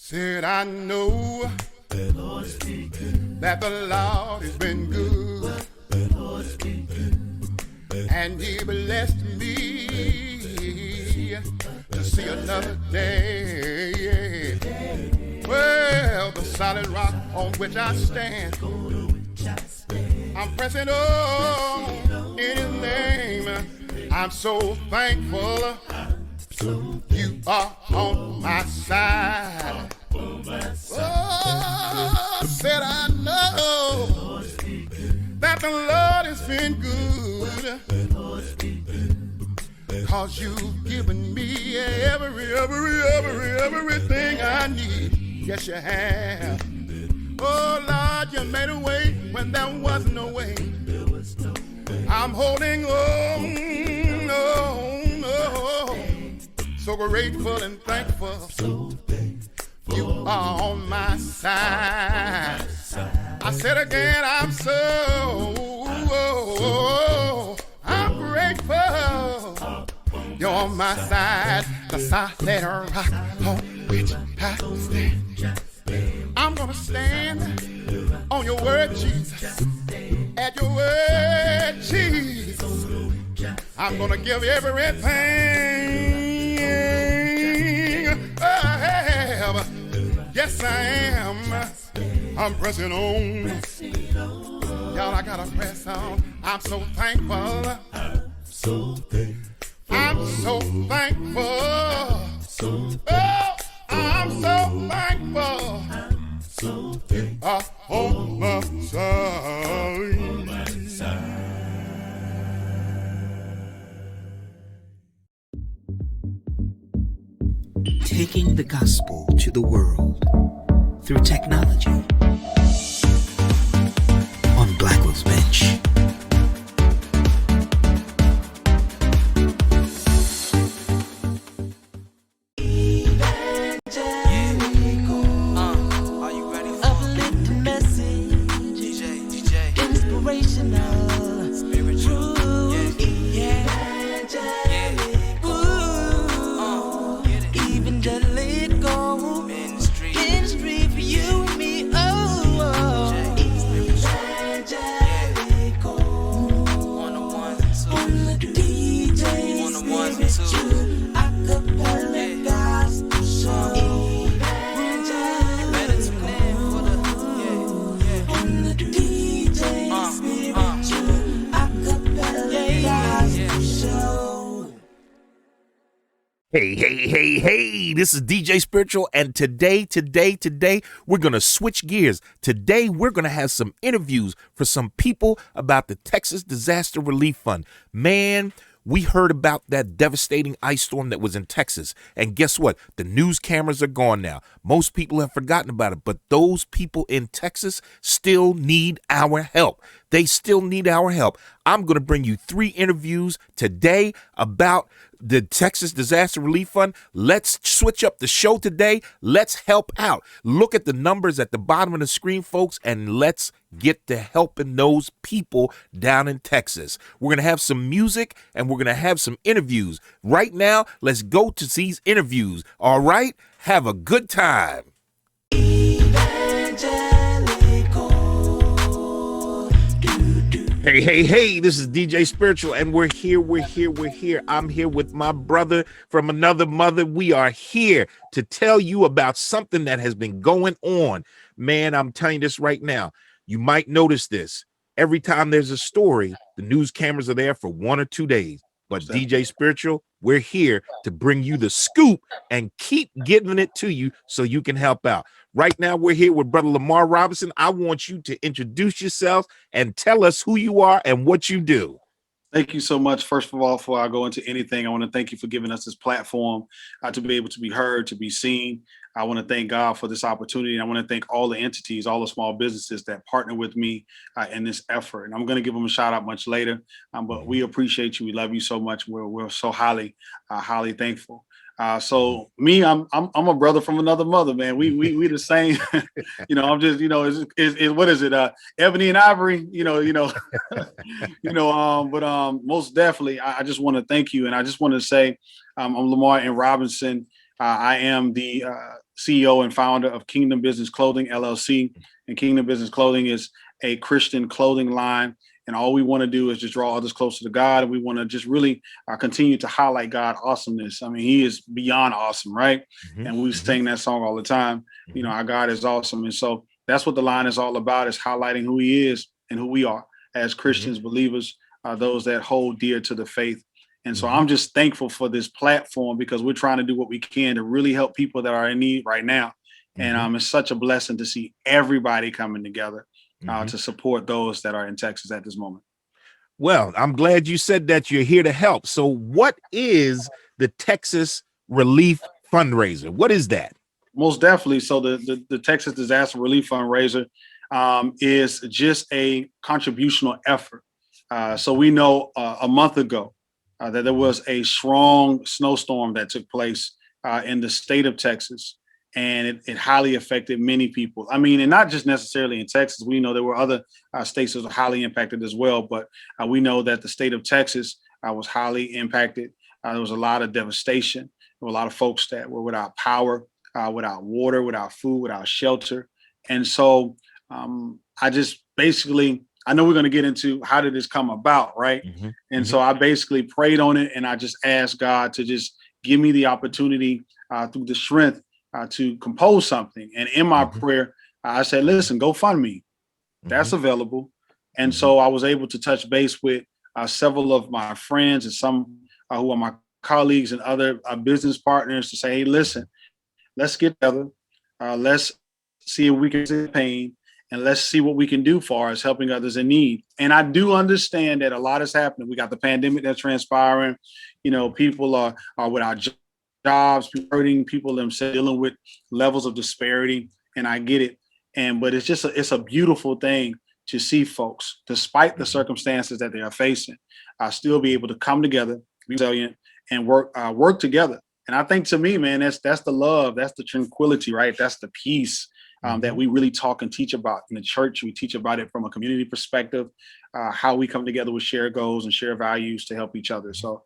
Said I know that the Lord has been good, and He blessed me to see another day. Well, the solid rock on which I stand, I'm pressing on in His name. I'm so thankful you are on my side. Oh, said I know that the Lord has been good, 'cause you've given me everything I need. Yes, you have. Oh, Lord, you made a way when there was no way. I'm holding on, so grateful and thankful. You are on my side. I said again, I'm grateful. You're on my side. The solid rock on which I stand. I'm gonna stand on your word, Jesus. At your word, Jesus. I'm gonna give everything I have. Yes, I am. I'm pressing on. Y'all, I gotta press on. I'm so thankful. I'm so thankful. I'm so thankful. Oh, I'm so thankful. On my side. Taking the gospel to the world through technology on Blackwell's Bench. Hey, this is DJ Spiritual, and today, we're going to switch gears. Today, we're going to have some interviews for some people about the Texas Disaster Relief Fund. Man, we heard about that devastating ice storm that was in Texas, and guess what? The news cameras are gone now. Most people have forgotten about it, but those people in Texas still need our help. They still need our help. I'm going to bring you 3 interviews today about the Texas Disaster Relief Fund. Let's switch up the show today. Let's help out. Look at the numbers at the bottom of the screen, folks, and let's get to helping those people down in Texas. We're going to have some music and we're going to have some interviews. Right now, let's go to these interviews. All right? Have a good time. Hey, this is DJ Spiritual, and we're here. I'm here with my brother from another mother. We are here to tell you about something that has been going on. Man, I'm telling you this right now. You might notice this. Every time there's a story, the news cameras are there for 1 or 2 days. But DJ Spiritual, we're here to bring you the scoop and keep giving it to you so you can help out. Right now, we're here with Brother Lamar Robinson. I want you to introduce yourself and tell us who you are and what you do. Thank you so much. First of all, before I go into anything, I want to thank you for giving us this platform to be able to be heard, to be seen. I want to thank God for this opportunity. I want to thank all the entities, all the small businesses that partner with me in this effort. And I'm going to give them a shout out much later. But we appreciate you. We love you so much. We're so highly thankful. So me, I'm a brother from another mother, man. We the same. I'm just, it's what is it? Ebony and Ivory, but most definitely, I just want to thank you. And I just want to say, I'm Lamar and Robinson. I am the CEO and founder of Kingdom Business Clothing, LLC. And Kingdom Business Clothing is a Christian clothing line. And all we want to do is just draw others closer to God. And we want to just really continue to highlight God's awesomeness. I mean, he is beyond awesome, right? And we sing that song all the time. You know, our God is awesome. And so that's what the line is all about, is highlighting who he is and who we are as Christians, believers, those that hold dear to the faith. And so I'm just thankful for this platform, because we're trying to do what we can to really help people that are in need right now. And it's such a blessing to see everybody coming together to support those that are in Texas at this moment. Well, I'm glad you said that you're here to help. So what is the Texas Relief Fundraiser? What is that? Most definitely. So the Texas Disaster Relief Fundraiser is just a contributional effort. So we know a month ago that there was a strong snowstorm that took place in the state of Texas, and it highly affected many people. I mean, and not just necessarily in Texas. We know there were other states that were highly impacted as well, but we know that the state of Texas was highly impacted. There was a lot of devastation. There were a lot of folks that were without power, without water, without food, without shelter. And so I just basically, I know we're going to get into how did this come about, right? And so I basically prayed on it, and I just asked God to just give me the opportunity through the strength to compose something. And in my prayer, I said, listen, GoFundMe, that's available. And so I was able to touch base with several of my friends and some who are my colleagues and other business partners to say, hey, listen, let's get together. Let's see if we can see pain, and let's see what we can do for us helping others in need. And I do understand that a lot is happening. We got the pandemic that's transpiring. You know, people are without jobs, hurting, people themselves dealing with levels of disparity. And I get it. But it's just it's a beautiful thing to see folks, despite the circumstances that they are facing, still be able to come together, be resilient, and work together. And I think, to me, man, that's the love, that's the tranquility, right? That's the peace that we really talk and teach about in the church. We teach about it from a community perspective, how we come together with shared goals and shared values to help each other. So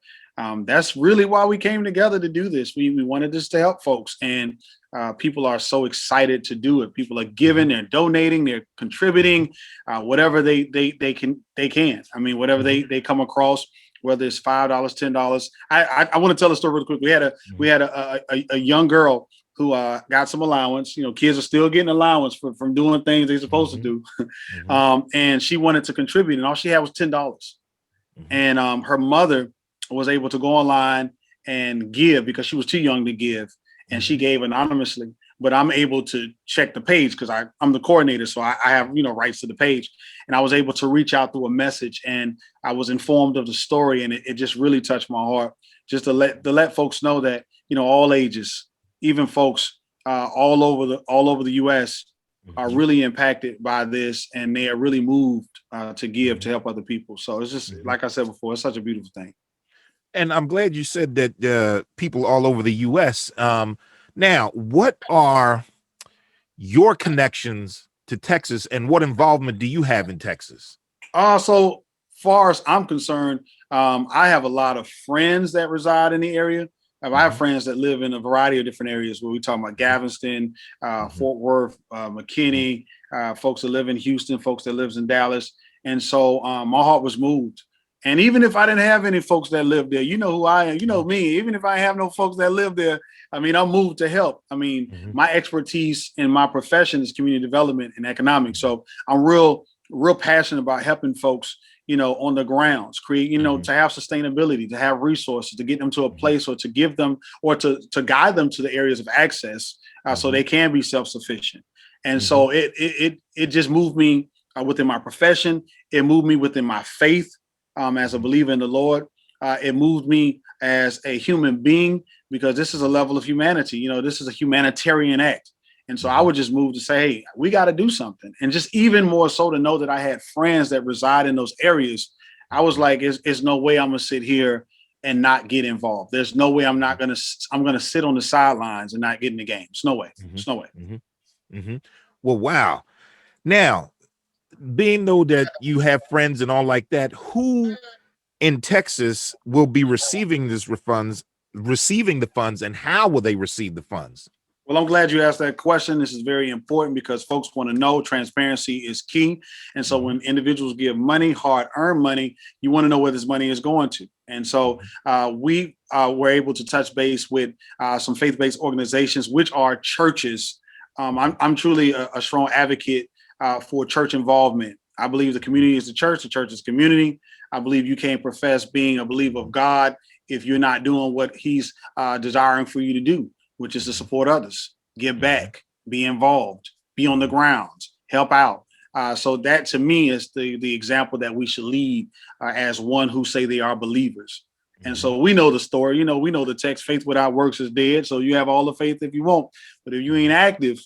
that's really why we came together to do this. We wanted this to help folks, and people are so excited to do it. People are giving, they're donating, they're contributing, whatever they can. I mean, whatever they come across, whether it's $5, $10. I want to tell a story real quick. We had a young girl who got some allowance. You know, kids are still getting allowance from doing things they're supposed to do. And she wanted to contribute, and all she had was $10. And her mother was able to go online and give, because she was too young to give, and she gave anonymously. But I'm able to check the page because I'm the coordinator, so I have rights to the page. And I was able to reach out through a message, and I was informed of the story, and it just really touched my heart, just to let folks know that all ages, even folks all over the U.S. are really impacted by this, and they are really moved to give to help other people. So it's just like I said before, it's such a beautiful thing. And I'm glad you said that people all over the U.S. Now, what are your connections to Texas, and what involvement do you have in Texas? So far as I'm concerned, I have a lot of friends that reside in the area. I have friends that live in a variety of different areas, where we talk about Galveston, Fort Worth, McKinney, folks that live in Houston, folks that lives in Dallas. And so my heart was moved. And even if I didn't have any folks that live there, you know who I am, you know me, even if I have no folks that live there, I mean, I'm moved to help. I mean, my expertise in my profession is community development and economics. So I'm real passionate about helping folks, on the grounds, create, to have sustainability, to have resources, to get them to a place, or to give them, or to guide them to the areas of access so they can be self-sufficient. And so it just moved me within my profession. It moved me within my faith. As a believer in the Lord, it moved me as a human being, because this is a level of humanity. This is a humanitarian act. And so I would just move to say, hey, we got to do something. And just even more so to know that I had friends that reside in those areas. I was like, there's no way I'm going to sit here and not get involved. There's no way I'm going to sit on the sidelines and not get in the game. It's no way. It's no way. Well, wow. Now, being though that you have friends and all like that, who in Texas will be receiving this refunds? receiving the funds, and how will they receive the funds? Well, I'm glad you asked that question. This is very important because folks want to know transparency is key. And so when individuals give money, hard-earned money, you want to know where this money is going to. And so we were able to touch base with some faith-based organizations, which are churches. I'm truly a strong advocate for church involvement. I believe the community is the church is community. I believe you can't profess being a believer of God if you're not doing what he's desiring for you to do, which is to support others, give back, be involved, be on the grounds, help out. So that to me is the example that we should lead as one who say they are believers. And so we know the story, we know the text, faith without works is dead. So you have all the faith if you want, but if you ain't active,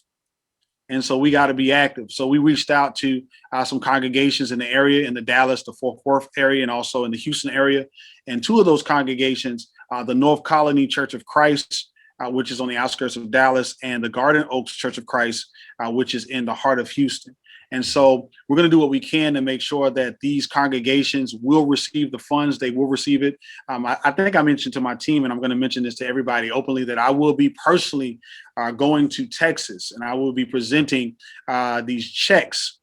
and so we got to be active. So we reached out to some congregations in the area, in the Dallas, the Fort Worth area, and also in the Houston area. And two of those congregations, the North Colony Church of Christ, which is on the outskirts of Dallas, and the Garden Oaks Church of Christ, which is in the heart of Houston. And so we're going to do what we can to make sure that these congregations will receive the funds. They will receive it. I think I mentioned to my team, and I'm going to mention this to everybody openly, that I will be personally going to Texas, and I will be presenting these checks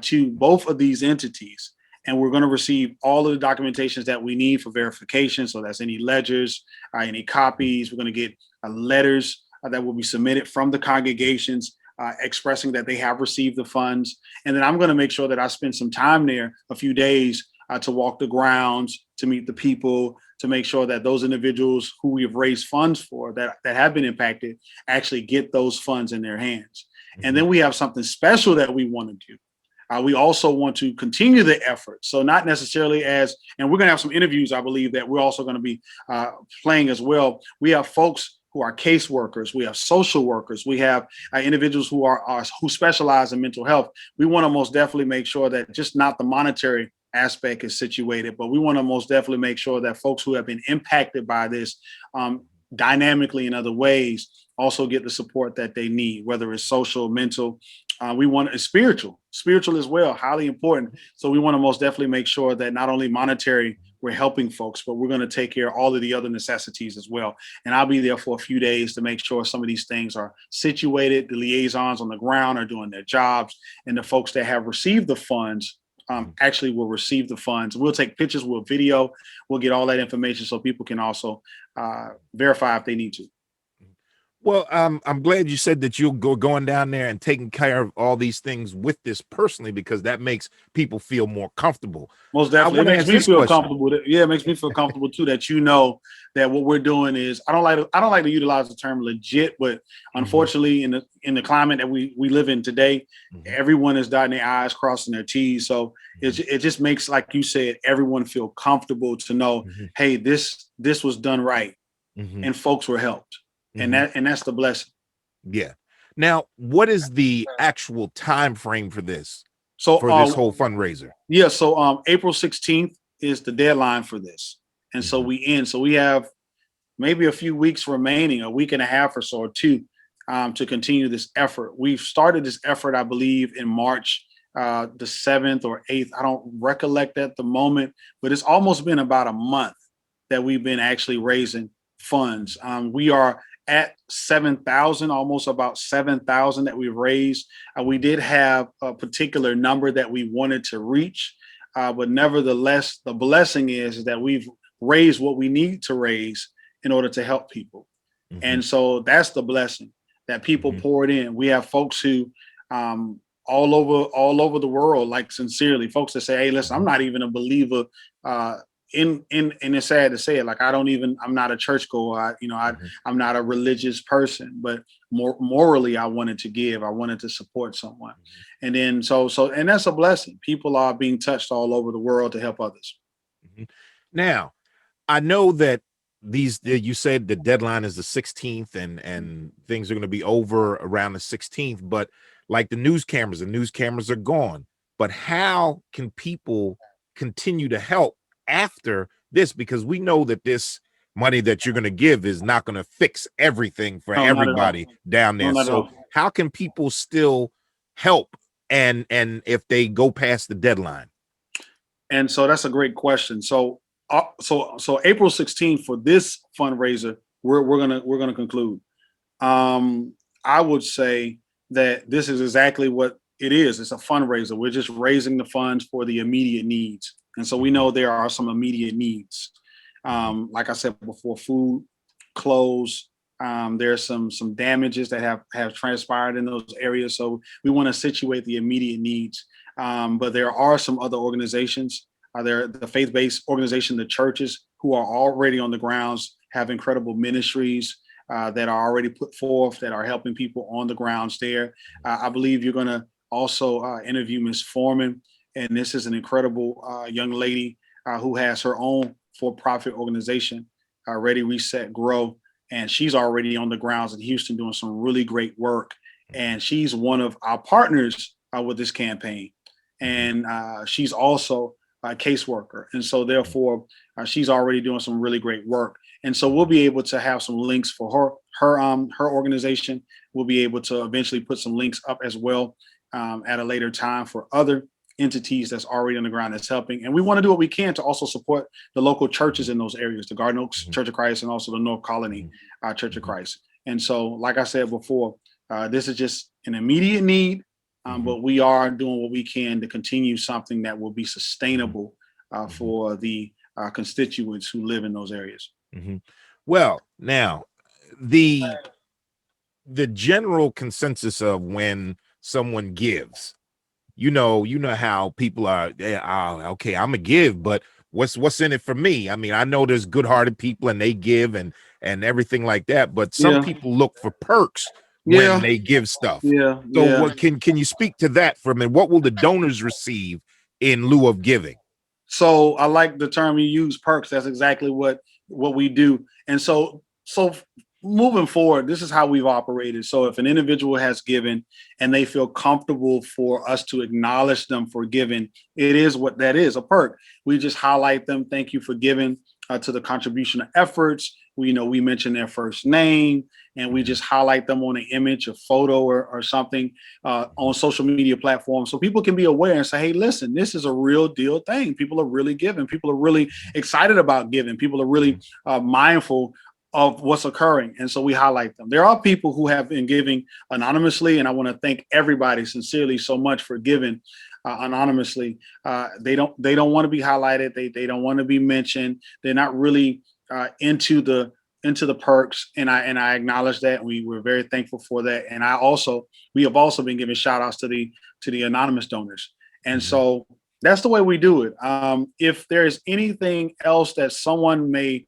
to both of these entities. And we're going to receive all of the documentations that we need for verification. So that's any ledgers, any copies. We're going to get letters that will be submitted from the congregations expressing that they have received the funds. And then I'm going to make sure that I spend some time there, a few days, to walk the grounds, to meet the people, to make sure that those individuals who we have raised funds for that have been impacted actually get those funds in their hands. And then we have something special that we want to do. We also want to continue the effort. So not necessarily and we're going to have some interviews, I believe, that we're also going to be playing as well. We have folks who are caseworkers, we have social workers, we have individuals who specialize in mental health. We want to most definitely make sure that just not the monetary aspect is situated, but we want to most definitely make sure that folks who have been impacted by this dynamically in other ways also get the support that they need, whether it's social, mental. We want it spiritual as well, highly important. So we want to most definitely make sure that not only monetary, we're helping folks, but we're going to take care of all of the other necessities as well. And I'll be there for a few days to make sure some of these things are situated. The liaisons on the ground are doing their jobs, and the folks that have received the funds actually will receive the funds. We'll take pictures, we'll video, we'll get all that information so people can also verify if they need to. Well, I'm glad you said that you'll going down there and taking care of all these things with this personally, because that makes people feel more comfortable. Most definitely. It makes me feel comfortable. Yeah, it makes me feel comfortable too, that that what we're doing is, I don't like to utilize the term legit, but unfortunately in the climate that we live in today, everyone is dotting their I's, crossing their T's. So it just makes, like you said, everyone feel comfortable to know, hey, this was done right, and folks were helped. And that's the blessing. Yeah. Now, what is the actual time frame for this? So for this whole fundraiser? Yeah. So April 16th is the deadline for this. And so we have maybe a few weeks remaining, a week and a half or so, or two, to continue this effort. We've started this effort, I believe, in March the 7th or 8th. I don't recollect at the moment, but it's almost been about a month that we've been actually raising funds. We are at 7,000, almost about 7,000 that we've raised. We did have a particular number that we wanted to reach, but nevertheless, the blessing is that we've raised what we need to raise in order to help people. And so that's the blessing, that people poured in. We have folks who all over the world, like sincerely, folks that say, hey, listen, I'm not even a believer, and it's sad to say it, like I'm not a churchgoer. I'm not a religious person, but morally, I wanted to give. I wanted to support someone, and then and that's a blessing. People are being touched all over the world to help others. Now, I know that you said the deadline is the 16th, and things are going to be over around the 16th. But like the news cameras are gone. But how can people continue to help after this? Because we know that this money that you're going to give is not going to fix everything for everybody down there. So how can people still help and if they go past the deadline? And so that's a great question. So April 16th for this fundraiser we're gonna conclude. I would say that this is exactly what it is. It's a fundraiser. We're just raising the funds for the immediate needs, and so we know there are some immediate needs. Like I said before, food, clothes. There's some damages that have transpired in those areas, so we want to situate the immediate needs. But there are some other organizations. There the faith-based organization, the churches, who are already on the grounds, have incredible ministries that are already put forth that are helping people on the grounds there. I believe you're going to also interview Ms. Foreman, and this is an incredible young lady who has her own for-profit organization, Ready, Reset, Grow, and she's already on the grounds in Houston doing some really great work. And she's one of our partners with this campaign, and she's also a caseworker, and so therefore she's already doing some really great work. And so we'll be able to have some links for her organization. We'll be able to eventually put some links up as well at a later time for other entities that's already on the ground that's helping. And we want to do what we can to also support the local churches in those areas, the Garden Oaks Church of Christ and also the North Colony Church of Christ. And so, like I said before, this is just an immediate need, but we are doing what we can to continue something that will be sustainable for the constituents who live in those areas. Well, now the general consensus of when someone gives, you know how people are, okay, I'm gonna give, but what's in it for me? I mean, I know there's good-hearted people and they give and everything like that, but some people look for perks when they give stuff. So what can you speak to that for a minute? What will the donors receive in lieu of giving? So I like the term you use, perks. That's exactly what we do. And so moving forward, this is how we've operated. So if an individual has given and they feel comfortable for us to acknowledge them for giving, it is what that is, a perk. We just highlight them. Thank you for giving to the contribution of efforts. We mention their first name, and we just highlight them on an image, a photo, or something on social media platforms, so people can be aware and say, hey, listen, this is a real deal thing. People are really giving. People are really excited about giving. People are really mindful of what's occurring. And so we highlight them. There are people who have been giving anonymously, and I want to thank everybody sincerely so much for giving anonymously. They don't want to be highlighted. They don't want to be mentioned. They're not really into the perks, and I acknowledge that. We're very thankful for that. And we have also been giving shout outs to the anonymous donors. And so that's the way we do it. If there's anything else that someone may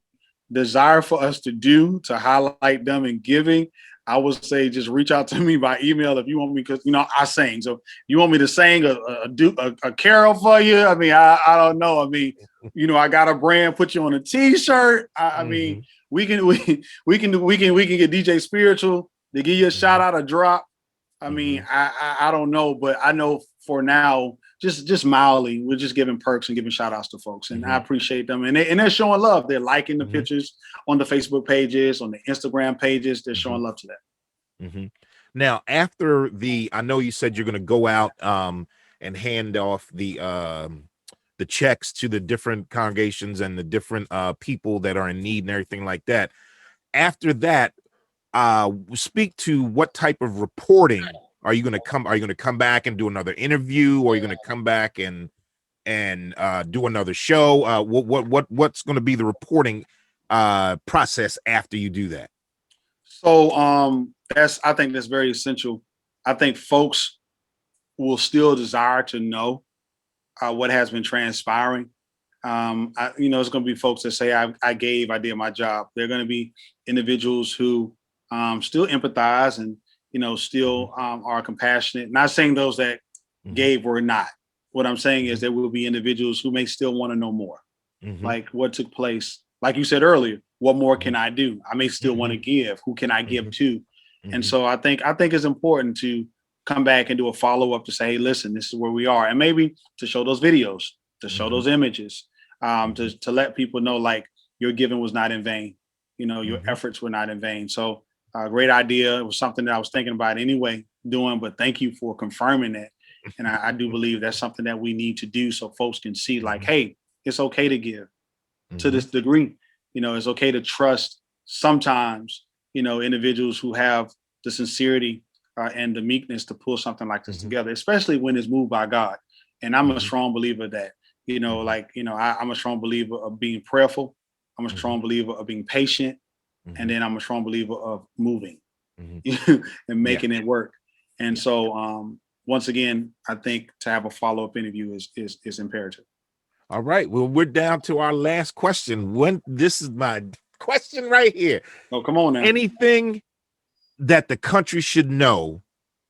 desire for us to do to highlight them in giving, I would say just reach out to me by email if you want me, because I sing. So you want me to sing a carol for you? I mean, I don't know. I mean, I got a brand, put you on a t-shirt. I mean, we can get DJ Spiritual to give you a shout out, a drop. I mean, I don't know, but I know for now, just mildly, we're just giving perks and giving shout outs to folks. And I appreciate them. And they're showing love. They're liking the pictures on the Facebook pages, on the Instagram pages. They're showing love to that. Now, after I know you said you're going to go out and hand off the checks to the different congregations and the different people that are in need and everything like that. After that, speak to what type of reporting are you going to come back and do another interview, or are you going to come back and do another show? What's going to be the reporting process after you do that? So I think that's very essential. I think folks will still desire to know what has been transpiring. It's going to be folks that say, I did my job. There are going to be individuals who still empathize and, still are compassionate. Not saying those that gave were not. What I'm saying is there will be individuals who may still want to know more, like what took place. Like you said earlier, what more can I do? I may still want to give. Who can I give to? And so I think it's important to come back and do a follow-up to say, hey, listen, this is where we are. And maybe to show those videos, to show those images, to let people know, like, your giving was not in vain. Your efforts were not in vain. So great idea. It was something that I was thinking about anyway doing, but thank you for confirming that. And I do believe that's something that we need to do so folks can see, like, hey, it's okay to give to this degree. It's okay to trust sometimes, individuals who have the sincerity and the meekness to pull something like this together, especially when it's moved by God. And I'm a strong believer of that, I'm a strong believer of being prayerful. I'm a strong believer of being patient. And then I'm a strong believer of moving and making it work. And so, once again, I think to have a follow-up interview is imperative. All right. Well, we're down to our last question. This is my question right here. Oh, come on now. Anything that the country should know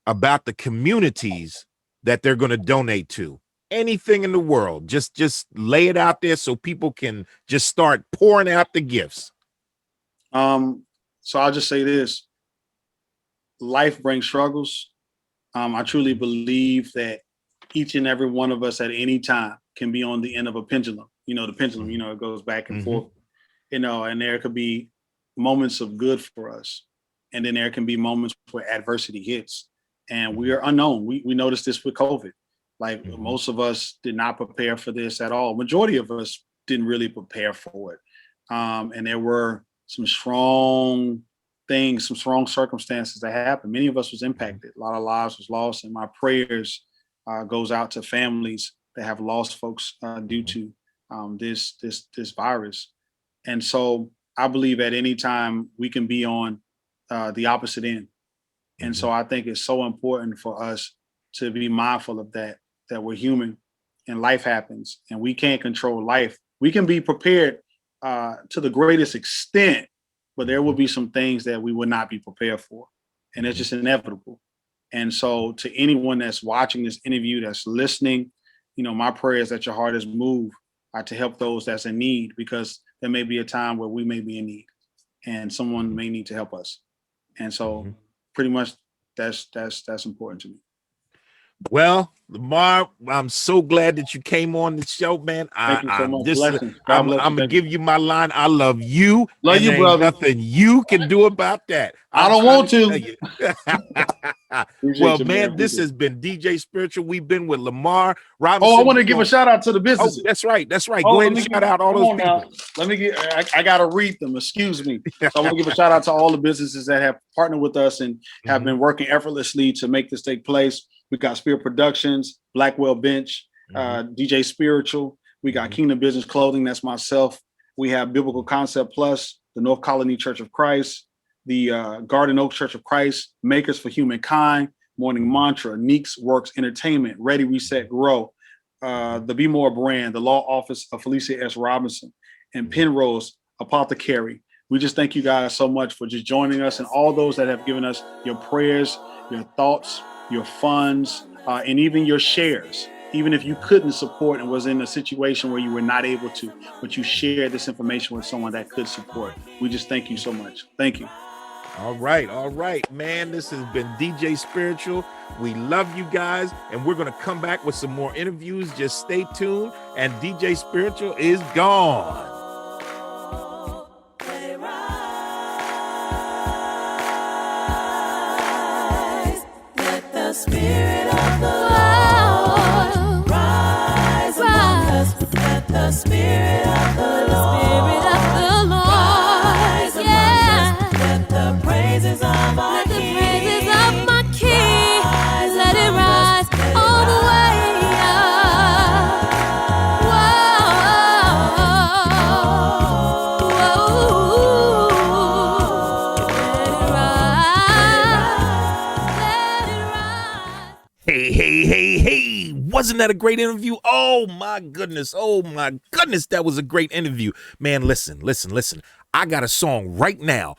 about the communities that they're going to donate to? Anything in the world? Just lay it out there so people can just start pouring out the gifts. So I'll just say this. Life brings struggles. I truly believe that each and every one of us at any time can be on the end of a pendulum. The pendulum, it goes back and forth, and there could be moments of good for us. And then there can be moments where adversity hits and we are unknown. We noticed this with COVID. Like most of us did not prepare for this at all. Majority of us didn't really prepare for it. And there were some strong things, some strong circumstances that happened. Many of us was impacted. A lot of lives was lost. And my prayers goes out to families that have lost folks due to this virus. And so I believe at any time we can be on the opposite end. And so I think it's so important for us to be mindful of that we're human and life happens and we can't control life. We can be prepared to the greatest extent, but there will be some things that we would not be prepared for. And it's just inevitable. And so to anyone that's watching this interview, that's listening, my prayer is that your heart is moved to help those that's in need, because there may be a time where we may be in need and someone may need to help us. And so pretty much that's important to me. Well, Lamar, I'm so glad that you came on the show, man. Thank you so much. I'm gonna give you my line. I love you. Love you, brother. Nothing you can do about that. I don't want to. Well, man, this has been DJ Spiritual. We've been with Lamar Robinson. Oh, I want to give a shout out to the businesses. Oh, that's right. Go ahead and shout out all those people. Let me I gotta read them. Excuse me. So I want to give a shout out to all the businesses that have partnered with us and have been working effortlessly to make this take place. We got Spirit Productions, Blackwell Bench, DJ Spiritual. We got Kingdom Business Clothing. That's myself. We have Biblical Concept Plus, the North Colony Church of Christ, the Garden Oak Church of Christ, Makers for Humankind, Morning Mantra, Neeks Works Entertainment, Ready, Reset, Grow, the Be More brand, the Law Office of Felicia S. Robinson, and Penrose Apothecary. We just thank you guys so much for just joining us, and all those that have given us your prayers, your thoughts, your funds, and even your shares. Even if you couldn't support and was in a situation where you were not able to, but you shared this information with someone that could support. We just thank you so much. Thank you. All right, man. This has been DJ Spiritual. We love you guys, and we're going to come back with some more interviews. Just stay tuned, and DJ Spiritual is gone. Spirit of the Lord rise among us. Let the Spirit of the Lord rise among us. Let the praises of our King rise, let it rise all the way up. Hey, wasn't that a great interview? Oh my goodness, that was a great interview. Man, listen. I got a song right now,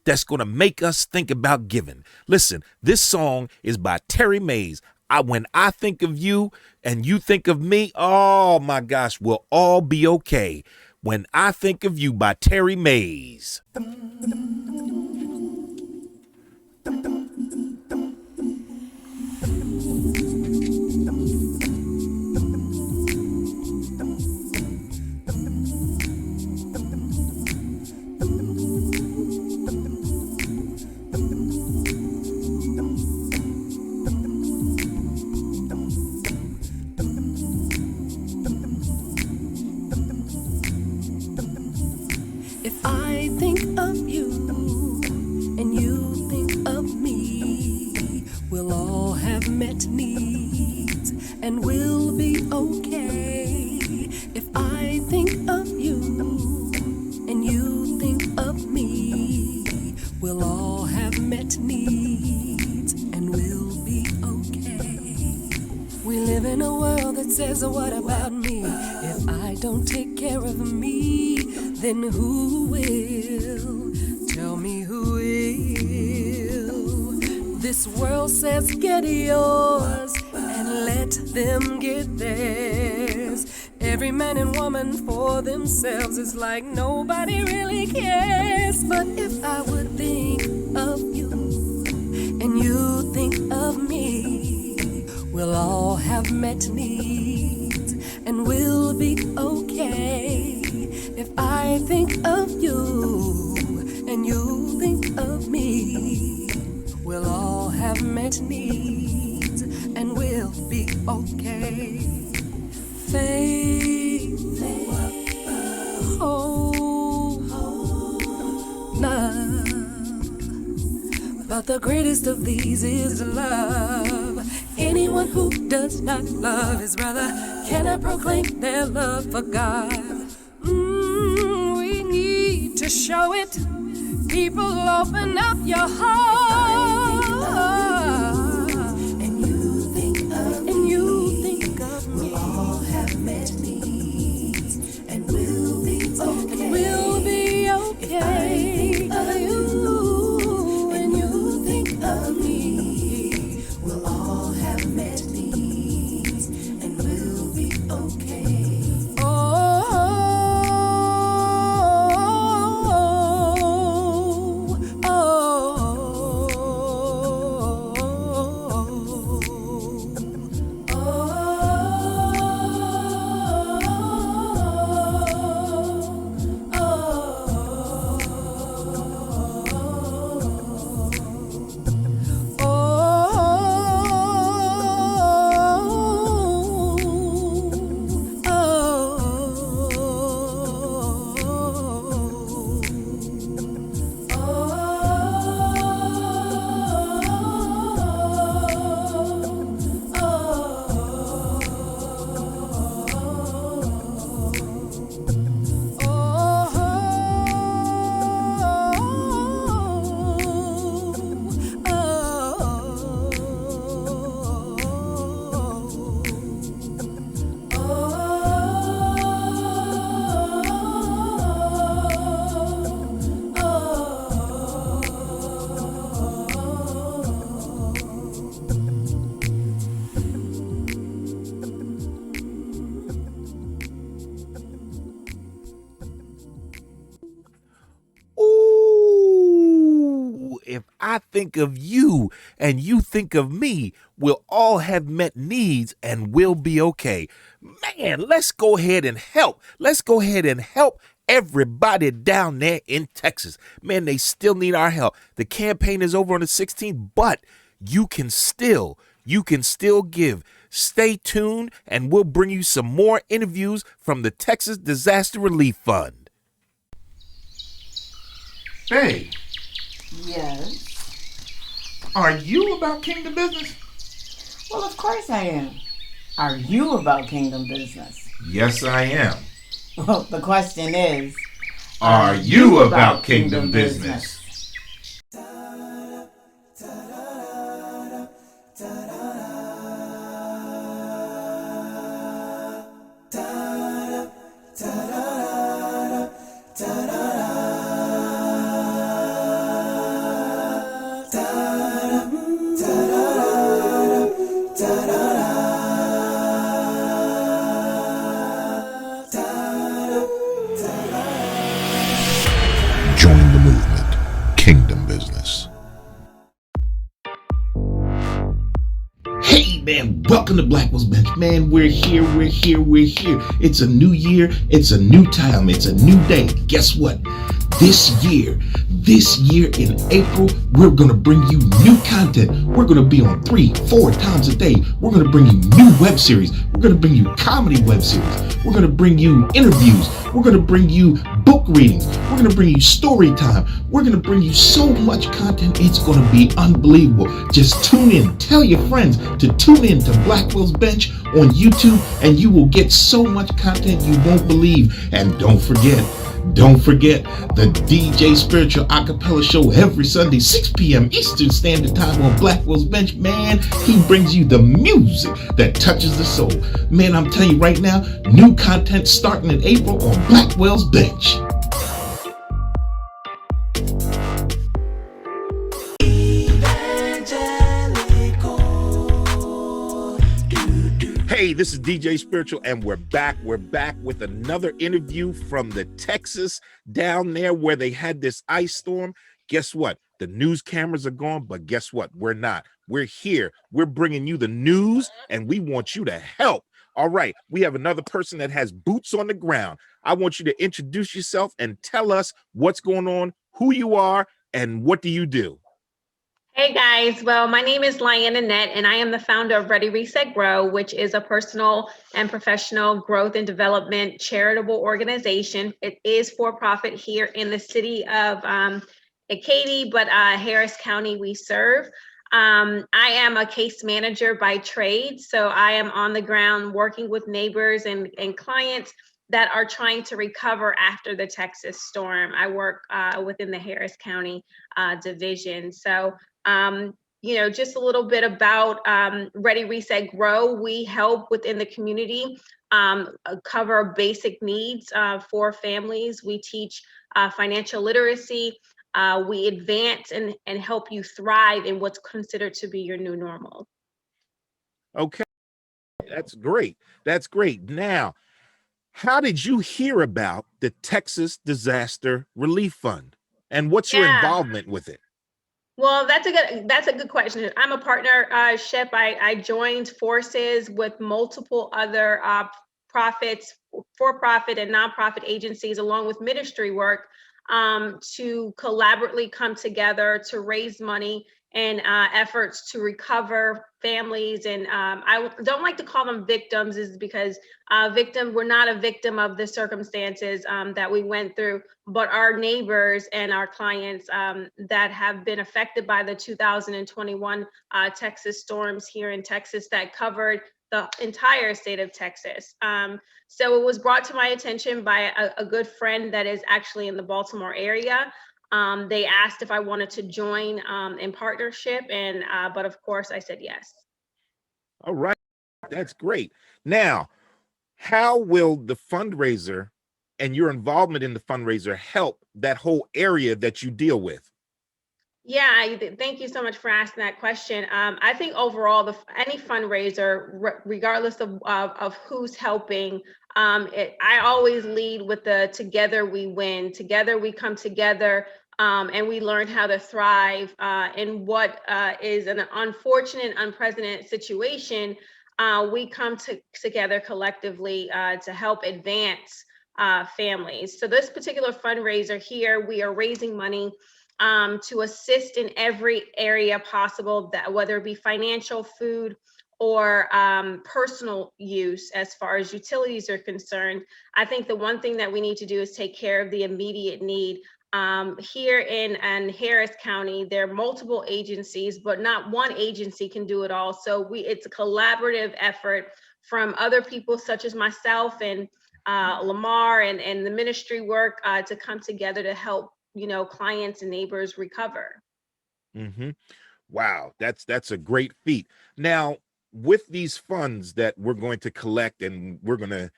that's gonna make us think about giving. Listen, this song is by Terry Mays. When I think of you and you think of me, oh my gosh, we'll all be okay. When I Think of You by Terry Mays. If I think says, what about me? If I don't take care of me, then who will? Tell me who will? This world says, get yours, and let them get theirs. Every man and woman for themselves is like nobody really cares. But if I would think of you, and you think of me, we'll all have met needs, and we'll be okay. If I think of you, and you think of me, we'll all have met needs, and we'll be okay. Faith, hope, love. But the greatest of these is love. Anyone who does not love his brother cannot proclaim their love for God. We need to show it. People, open up your heart. And you think of me. We'll all have met needs, and we'll be okay. And we'll be okay. If I think of you, and you think of me, we'll all have met needs, and we'll be okay. If I think of you and you think of me, we'll all have met needs and we'll be okay. Man, let's go ahead and help. Let's go ahead and help everybody down there in Texas. Man, they still need our help. The campaign is over on the 16th, but you can still give. Stay tuned and we'll bring you some more interviews from the Texas Disaster Relief Fund. Hey, Yes. are you about kingdom business? Well, of course I am. Are you about kingdom business? Yes, I am. Well, the question is, Are you about kingdom business? Join the movement, Kingdom Business. Hey man, welcome to Blackwell's Bench. Man, we're here. It's a new year, it's a new time, it's a new day. Guess what? This year in April, we're gonna bring you new content. We're gonna be on 3-4 times a day. We're gonna bring you new web series. We're gonna bring you comedy web series. We're gonna bring you interviews. We're gonna bring you book readings. We're gonna bring you story time. We're gonna bring you so much content, it's gonna be unbelievable. Just tune in. Tell your friends to tune in to Blackwell's Bench on YouTube, and you will get so much content you won't believe. And don't forget, Don't forget the DJ Spiritual Acapella Show every Sunday, 6 p.m. Eastern Standard Time on Blackwell's Bench. Man, he brings you the music that touches the soul. Man, I'm telling you right now, new content starting in April on Blackwell's Bench. Hey, this is DJ Spiritual, and we're back. We're back with another interview from the Texas down there where they had this ice storm. Guess what? The news cameras are gone, but guess what? We're not. We're here. We're bringing you the news, and we want you to help. All right, we have another person that has boots on the ground. I want you to introduce yourself and tell us what's going on, who you are, and what do you do? Hey guys, well, my name is Lyanna Nett, and I am the founder of Ready, Reset, Grow, which is a personal and professional growth and development charitable organization. It is for profit here in the city of Katy, but Harris County we serve. I am a case manager by trade, so I am on the ground working with neighbors and clients that are trying to recover after the Texas storm. I work within the Harris County division. So just a little bit about Ready, Reset, Grow. We help within the community cover basic needs for families. We teach financial literacy. We advance and help you thrive in what's considered to be your new normal. Okay, that's great. That's great. Now, how did you hear about the Texas Disaster Relief Fund, and what's your involvement with it? Well, that's a good question. I'm a partnership. I joined forces with multiple other for-profit and nonprofit agencies, along with ministry work, to collaboratively come together to raise money and efforts to recover families. And I don't like to call them victims, is because we're not a victim of the circumstances that we went through, but our neighbors and our clients that have been affected by the 2021 Texas storms here in Texas that covered the entire state of Texas. So it was brought to my attention by a good friend that is actually in the Baltimore area. They asked if I wanted to join in partnership, and but of course I said yes. All right, that's great. Now, how will the fundraiser and your involvement in the fundraiser help that whole area that you deal with? Yeah, thank you so much for asking that question. I think overall, any fundraiser, regardless of who's helping, I always lead with the together we win, together we come together, and we learn how to thrive in what is an unfortunate, unprecedented situation. We come together collectively to help advance families. So this particular fundraiser here, we are raising money to assist in every area possible, that whether it be financial, food, or personal use as far as utilities are concerned. I think the one thing that we need to do is take care of the immediate need. Here in Harris County, there are multiple agencies, but not one agency can do it all. So it's a collaborative effort from other people such as myself and Lamar and the ministry work to come together to help clients and neighbors recover. Mm-hmm. Wow, that's a great feat. Now, with these funds that we're going to collect and we're going to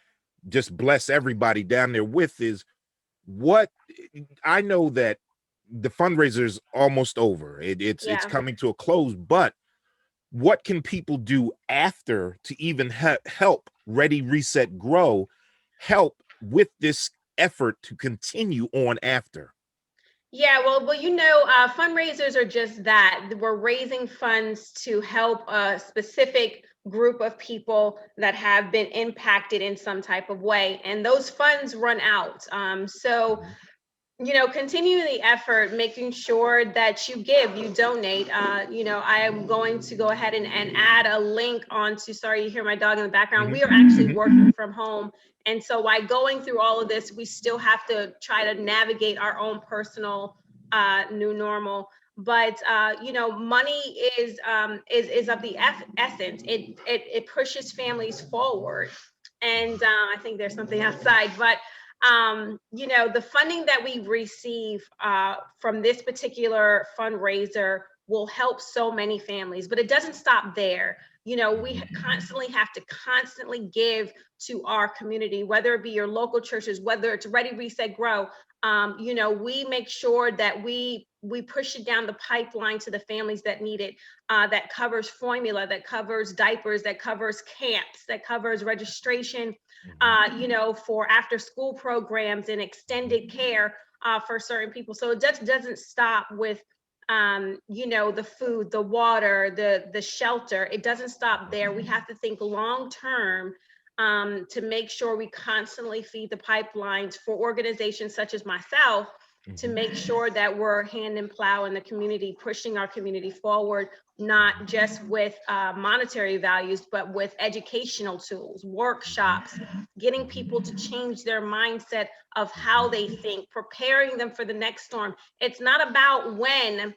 just bless everybody down there with, is what I know that the fundraiser is almost over. It's coming to a close, but what can people do after to even help Ready, Reset, Grow help with this effort to continue on after? Yeah, well, fundraisers are just that. We're raising funds to help a specific group of people that have been impacted in some type of way, and those funds run out. Continue the effort, making sure that you give, you donate. I am going to go ahead and add a link onto, sorry, you hear my dog in the background. We are actually working from home. And so while going through all of this, we still have to try to navigate our own personal new normal. But money is of the essence. It pushes families forward. And I think there's something outside, but The funding that we receive from this particular fundraiser will help so many families, but it doesn't stop there. We constantly have to give to our community, whether it be your local churches, whether it's Ready, Reset, Grow. We make sure that we push it down the pipeline to the families that need it. That covers formula, that covers diapers, that covers camps, that covers registration, for after school programs and extended care for certain people. So it just doesn't stop with the food, the water, the shelter. It doesn't stop there. We have to think long term to make sure we constantly feed the pipelines for organizations such as myself to make sure that we're hand and plow in the community, pushing our community forward, not just with monetary values, but with educational tools, workshops, getting people to change their mindset of how they think, preparing them for the next storm. It's not about when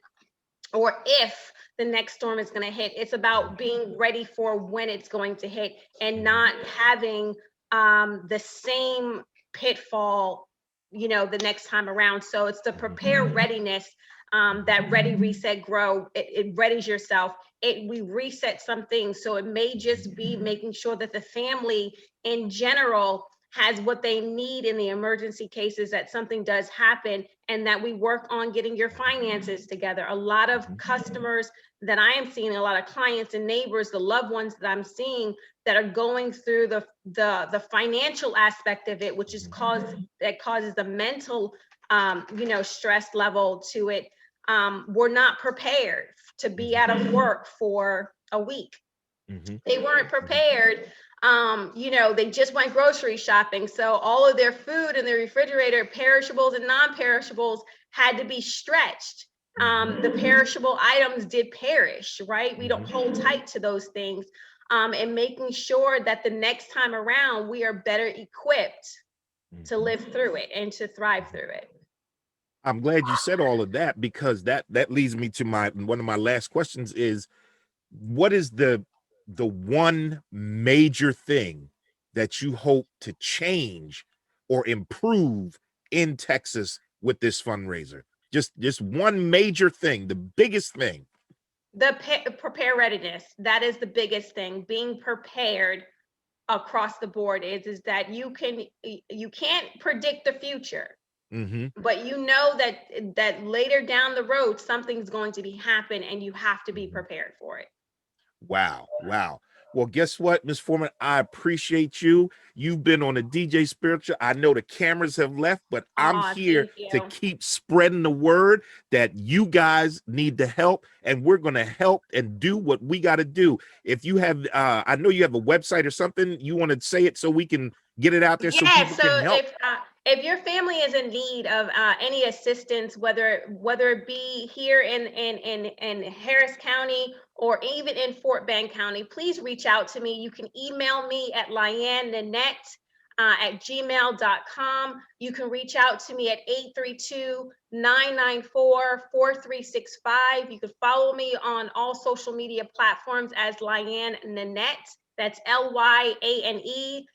or if the next storm is going to hit. It's about being ready for when it's going to hit and not having the same pitfall the next time around. So it's the prepare readiness that Ready, Reset, Grow. It readies yourself. We reset some things. So it may just be making sure that the family in general has what they need in the emergency cases that something does happen, and that we work on getting your finances together. A lot of customers that I am seeing, a lot of clients and neighbors, the loved ones that I'm seeing that are going through the financial aspect of it, which is causes the mental stress level to it. We're not prepared to be out of work for a week. They weren't prepared. They just went grocery shopping. So all of their food in the refrigerator, perishables and non-perishables, had to be stretched. The perishable items did perish, right? We don't hold tight to those things. And making sure that the next time around, we are better equipped to live through it and to thrive through it. I'm glad you said all of that, because that leads me to one of my last questions is, what is the one major thing that you hope to change or improve in Texas with this fundraiser? Just one major thing, the biggest thing. The prepare readiness. That is the biggest thing. Being prepared across the board is that you can't predict the future. But that later down the road, something's going to happen and you have to be prepared for it. Wow. Well, guess what, Ms. Foreman? I appreciate you. You've been on the DJ Spiritual. I know the cameras have left, but I'm here to keep spreading the word that you guys need the help, and we're going to help and do what we got to do. If you have, I know you have a website or something, you want to say it so we can get it out there so people can help. If your family is in need of any assistance, whether it be here in Harris County or even in Fort Bend County, please reach out to me. You can email me at lyannnannette@gmail.com. You can reach out to me at 832-994-4365. You can follow me on all social media platforms as Lyanne Nannette. That's LYANNENNETTE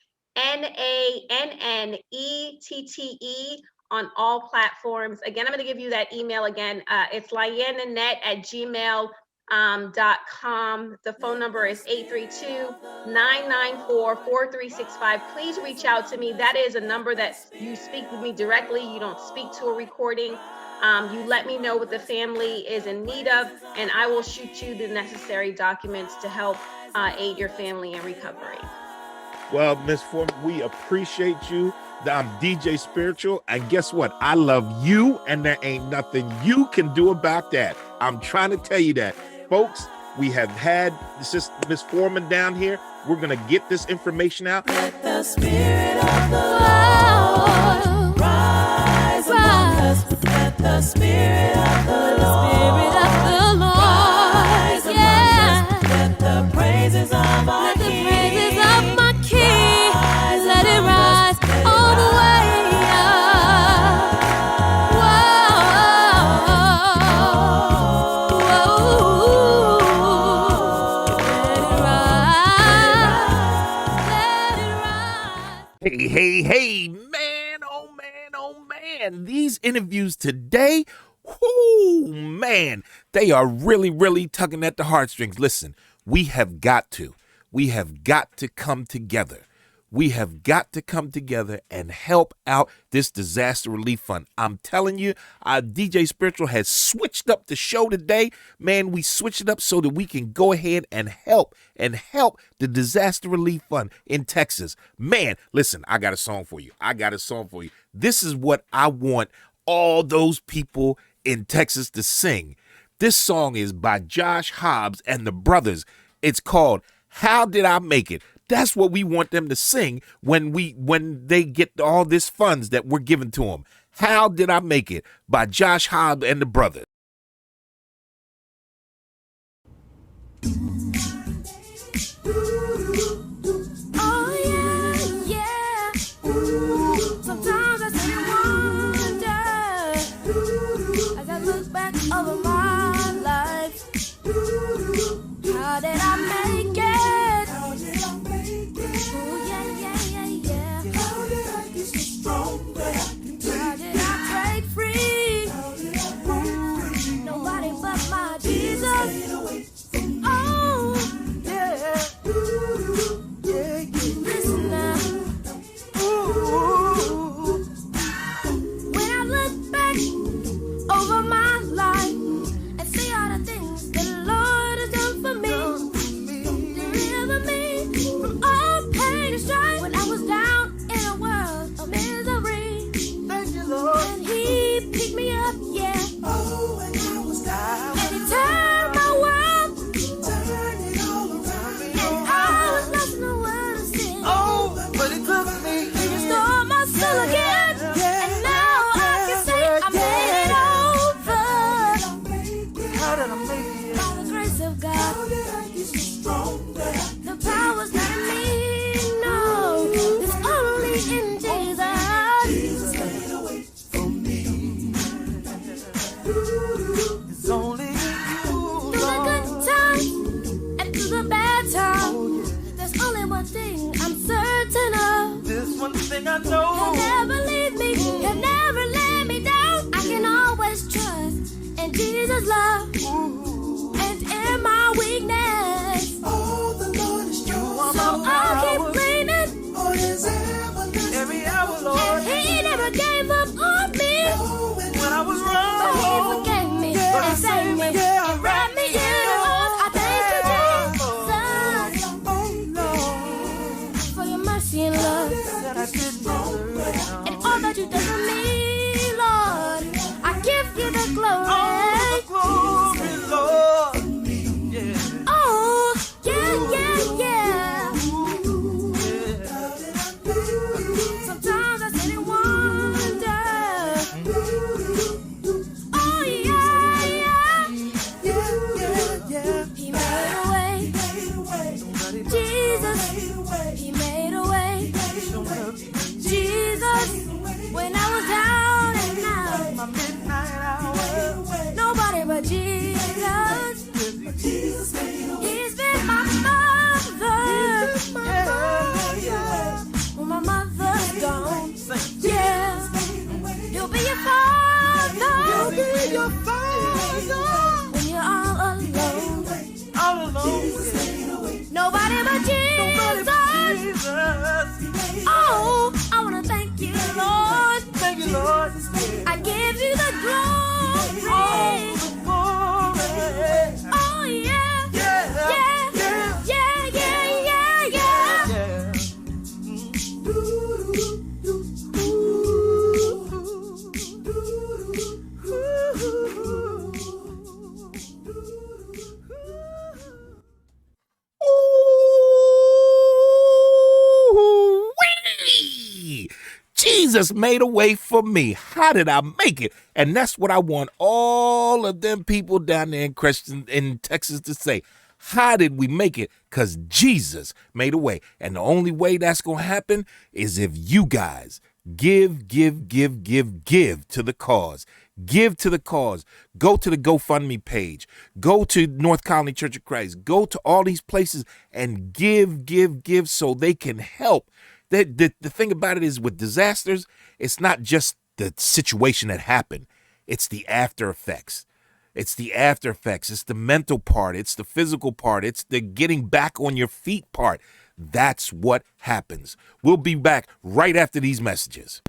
on all platforms. Again, I'm going to give you that email again. It's lyanannannette@gmail.com. The phone number is 832-994-4365. Please reach out to me. That is a number that you speak with me directly. You don't speak to a recording. You let me know what the family is in need of, and I will shoot you the necessary documents to help aid your family in recovery. Well, Ms. Foreman, we appreciate you. I'm DJ Spiritual, and guess what? I love you, and there ain't nothing you can do about that. I'm trying to tell you that. Folks, we have had Ms. Foreman down here. We're going to get this information out. Let the Spirit of the Lord rise among us. Let the Spirit of the Lord rise among us. Let the praises of our King let it rise all the way up. Hey, man, oh man, these interviews today, whoo, man, they are really, really tugging at the heartstrings. Listen, we have got to come together. We have got to come together and help out this disaster relief fund. I'm telling you, DJ Spiritual has switched up the show today. Man, we switched it up so that we can go ahead and help the disaster relief fund in Texas. Man, listen, I got a song for you. This is what I want all those people in Texas to sing. This song is by Josh Hobbs and the Brothers. It's called How Did I Make It? That's what we want them to sing when they get all this funds that we're giving to them. How Did I Make It? By Josh Hobbs and the Brothers. Oh yeah, yeah. Sometimes I sit and wonder as I look back over my life. How did I make it? Oh yeah, yeah, yeah, yeah. How did I get so strong that I can take? How did I break free? Nobody but my Jesus. Oh yeah. Listen now. When I look back over my life and see all the things the Lord has done for me, deliver me from all pain and strife. When I was down in a world of misery, thank you, Lord, and He picked me up, yeah. Oh, when I was down, and He turned my world, turned it all around me. And I was lost in the world of sin. Oh, but He took me, He restored my soul again, and now I can say I made it over. How did I make it? By the grace of God. How did I get so strong that I the power's not in me, no. It's only in Jesus. Jesus made a way for me. It's only in you, through the good times and through the bad times. There's only one thing I'm certain of. This one thing I know. He'll never leave me. He'll never let me down. I can always trust in Jesus' love. And in my weakness, oh, the Lord is strong. So I'll keep claiming every hour, Lord. And He never gave up on me when I was wrong. But He forgave me and saved me and wrapped me in the arms. I thank you, Jesus, for your mercy and love that I didn't deserve, and all that you did for me, Lord. I give you the glory. Lord. Yeah. Oh, yeah, yeah, yeah. Sometimes I sit and wonder. Oh, yeah, yeah. He made a way. Jesus, He made a way. Jesus, when I was down and out, my midnight hour, nobody but Jesus. He's been my mother. Yeah. When my mother's gone, yeah. He'll be your father. He'll be your father. When you're all alone, nobody but Jesus. Oh, I wanna thank you, Lord. Thank you, Lord. I give you the glory. Oh, yeah. Yeah, yeah, yeah, yeah, yeah, yeah. Ooh-wee! Jesus made a way for me. How did I make it? And that's what I want all of them people down there in Texas to say. How did we make it? Because Jesus made a way. And the only way that's going to happen is if you guys give to the cause. Give to the cause. Go to the GoFundMe page. Go to North Colony Church of Christ. Go to all these places and give so they can help. The thing about it is with disasters, it's not just the situation that happened. It's the after effects. It's the after effects. It's the mental part. It's the physical part. It's the getting back on your feet part. That's what happens. We'll be back right after these messages.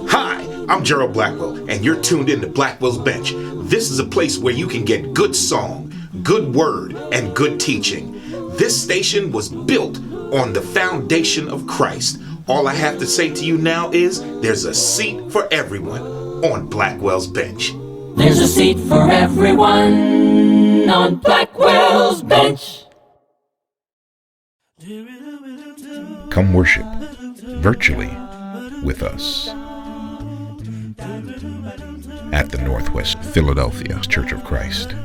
Hi, I'm Gerald Blackwell, and you're tuned in to Blackwell's Bench. This is a place where you can get good song, good word, and good teaching. This station was built on the foundation of Christ. All I have to say to you now is there's a seat for everyone on Blackwell's Bench. There's a seat for everyone on Blackwell's Bench. Come worship virtually with us at the Northwest Philadelphia Church of Christ.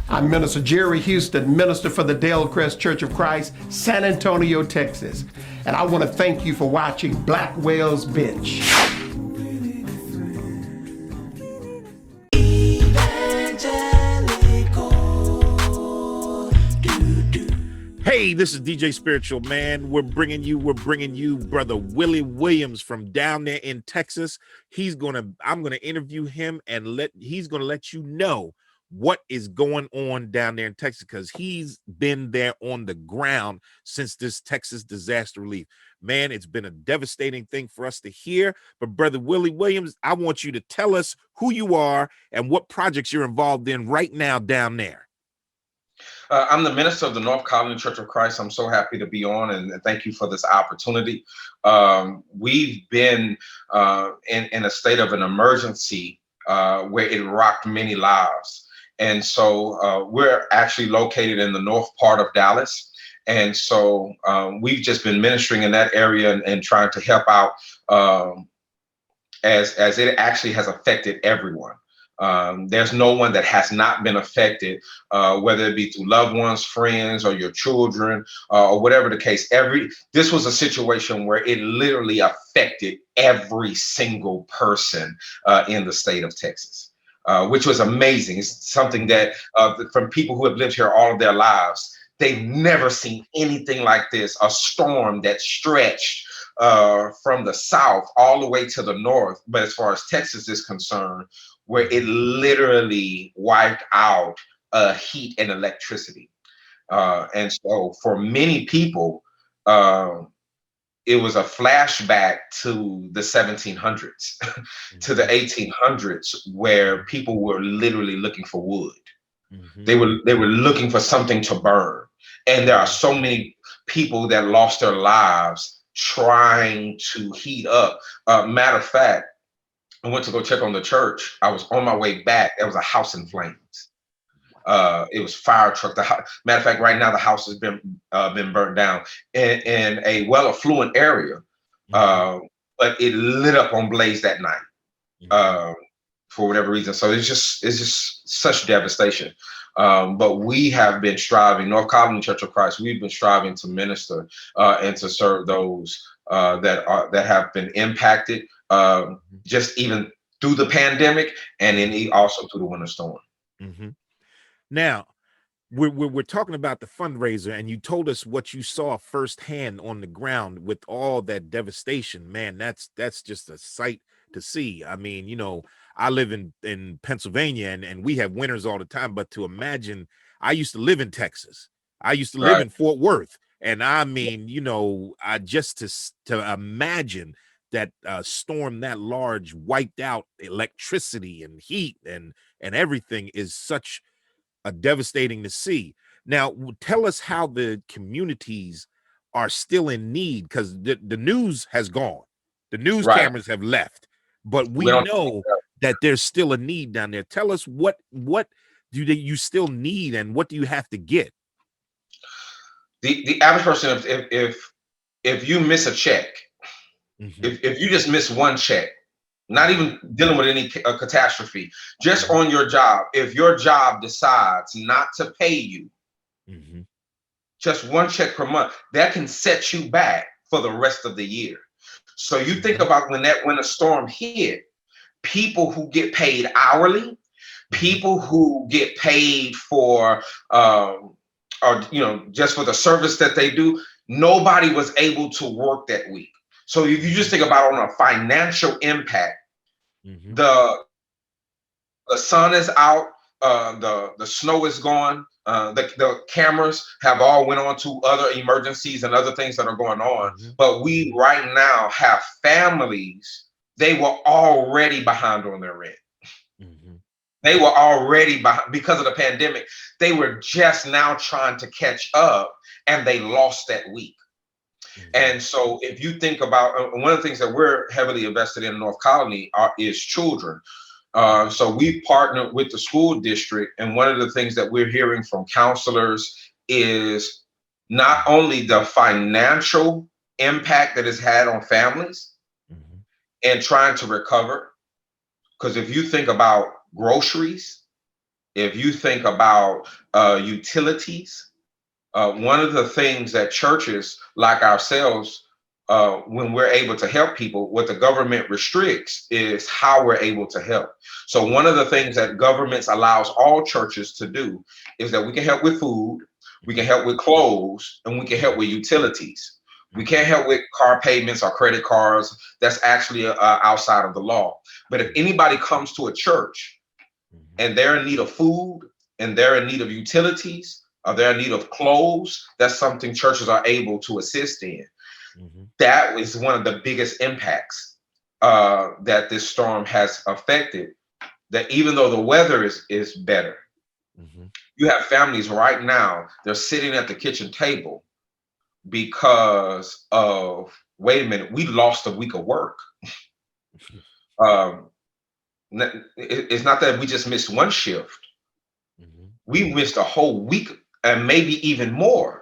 I'm Minister Jerry Houston, minister for the Dale Crest Church of Christ, San Antonio, Texas. And I want to thank you for watching Blackwell's Bench. Hey, this is DJ Spiritual, man. We're bringing you Brother Willie Williams from down there in Texas. I'm gonna interview him and he's gonna let you know what is going on down there in Texas, because he's been there on the ground since this Texas disaster relief. Man, it's been a devastating thing for us to hear. But Brother Willie Williams, I want you to tell us who you are and what projects you're involved in right now down there. I'm the minister of the North Colony Church of Christ. I'm so happy to be on, and thank you for this opportunity. We've been in a state of an emergency where it rocked many lives. And so we're actually located in the north part of Dallas. And so we've just been ministering in that area and trying to help out as it actually has affected everyone. There's no one that has not been affected, whether it be through loved ones, friends, or your children, or whatever the case. This was a situation where it literally affected every single person in the state of Texas. Which was amazing. It's something that from people who have lived here all of their lives, they've never seen anything like this. A storm that stretched from the south all the way to the north, but as far as Texas is concerned, where it literally wiped out heat and electricity. And so for many people, it was a flashback to the 1700s, to the 1800s, where people were literally looking for wood. Mm-hmm. They were looking for something to burn. And there are so many people that lost their lives trying to heat up. Matter of fact, I went to go check on the church. I was on my way back. There was a house in flames. It was fire truck. Matter of fact, right now the house has been burned down in a well-affluent area, but it lit up on blaze that night for whatever reason. So it's just such devastation. But we have been striving. North Colony Church of Christ. We've been striving to minister and to serve those that have been impacted, just even through the pandemic, and then also through the winter storm. Mm-hmm. Now, we're talking about the fundraiser, and you told us what you saw firsthand on the ground with all that devastation. Man, that's just a sight to see. I mean, you know, I live in Pennsylvania, and we have winters all the time. But to imagine, I used to live in Texas. I used to live in Fort Worth, and I mean, you know, just to imagine that storm that large wiped out electricity and heat and everything is such a devastating to see. Now, tell us how the communities are still in need, because the news has gone. The news cameras have left, but we know that there's still a need down there. Tell us what do you still need, and what do you have to get? The average person, if you miss a check, if you just miss one check, not even dealing with any catastrophe, just on your job, if your job decides not to pay you, just one check per month, that can set you back for the rest of the year. So you think about when a storm hit, people who get paid hourly, people who get paid for, or just for the service that they do, nobody was able to work that week. So if you just think about on a financial impact, the sun is out, the snow is gone, the cameras have all went on to other emergencies and other things that are going on. But we right now have families, they were already behind on their rent. They were already behind because of the pandemic. They were just now trying to catch up, and they lost that week. And so if you think about one of the things that we're heavily invested in North Colony is children. So we partnered with the school district, and one of the things that we're hearing from counselors is not only the financial impact that it's had on families and trying to recover, because if you think about groceries, if you think about utilities, one of the things that churches like ourselves, when we're able to help people, what the government restricts is how we're able to help. So one of the things that governments allows all churches to do is that we can help with food, we can help with clothes, and we can help with utilities. We can't help with car payments or credit cards. That's actually outside of the law. But if anybody comes to a church and they're in need of food, and they're in need of utilities, or they're in need of clothes, that's something churches are able to assist in. That is one of the biggest impacts that this storm has affected. That even though the weather is better, you have families right now, they're sitting at the kitchen table because of, wait a minute, we lost a week of work. It's not that we just missed one shift. We missed a whole week and maybe even more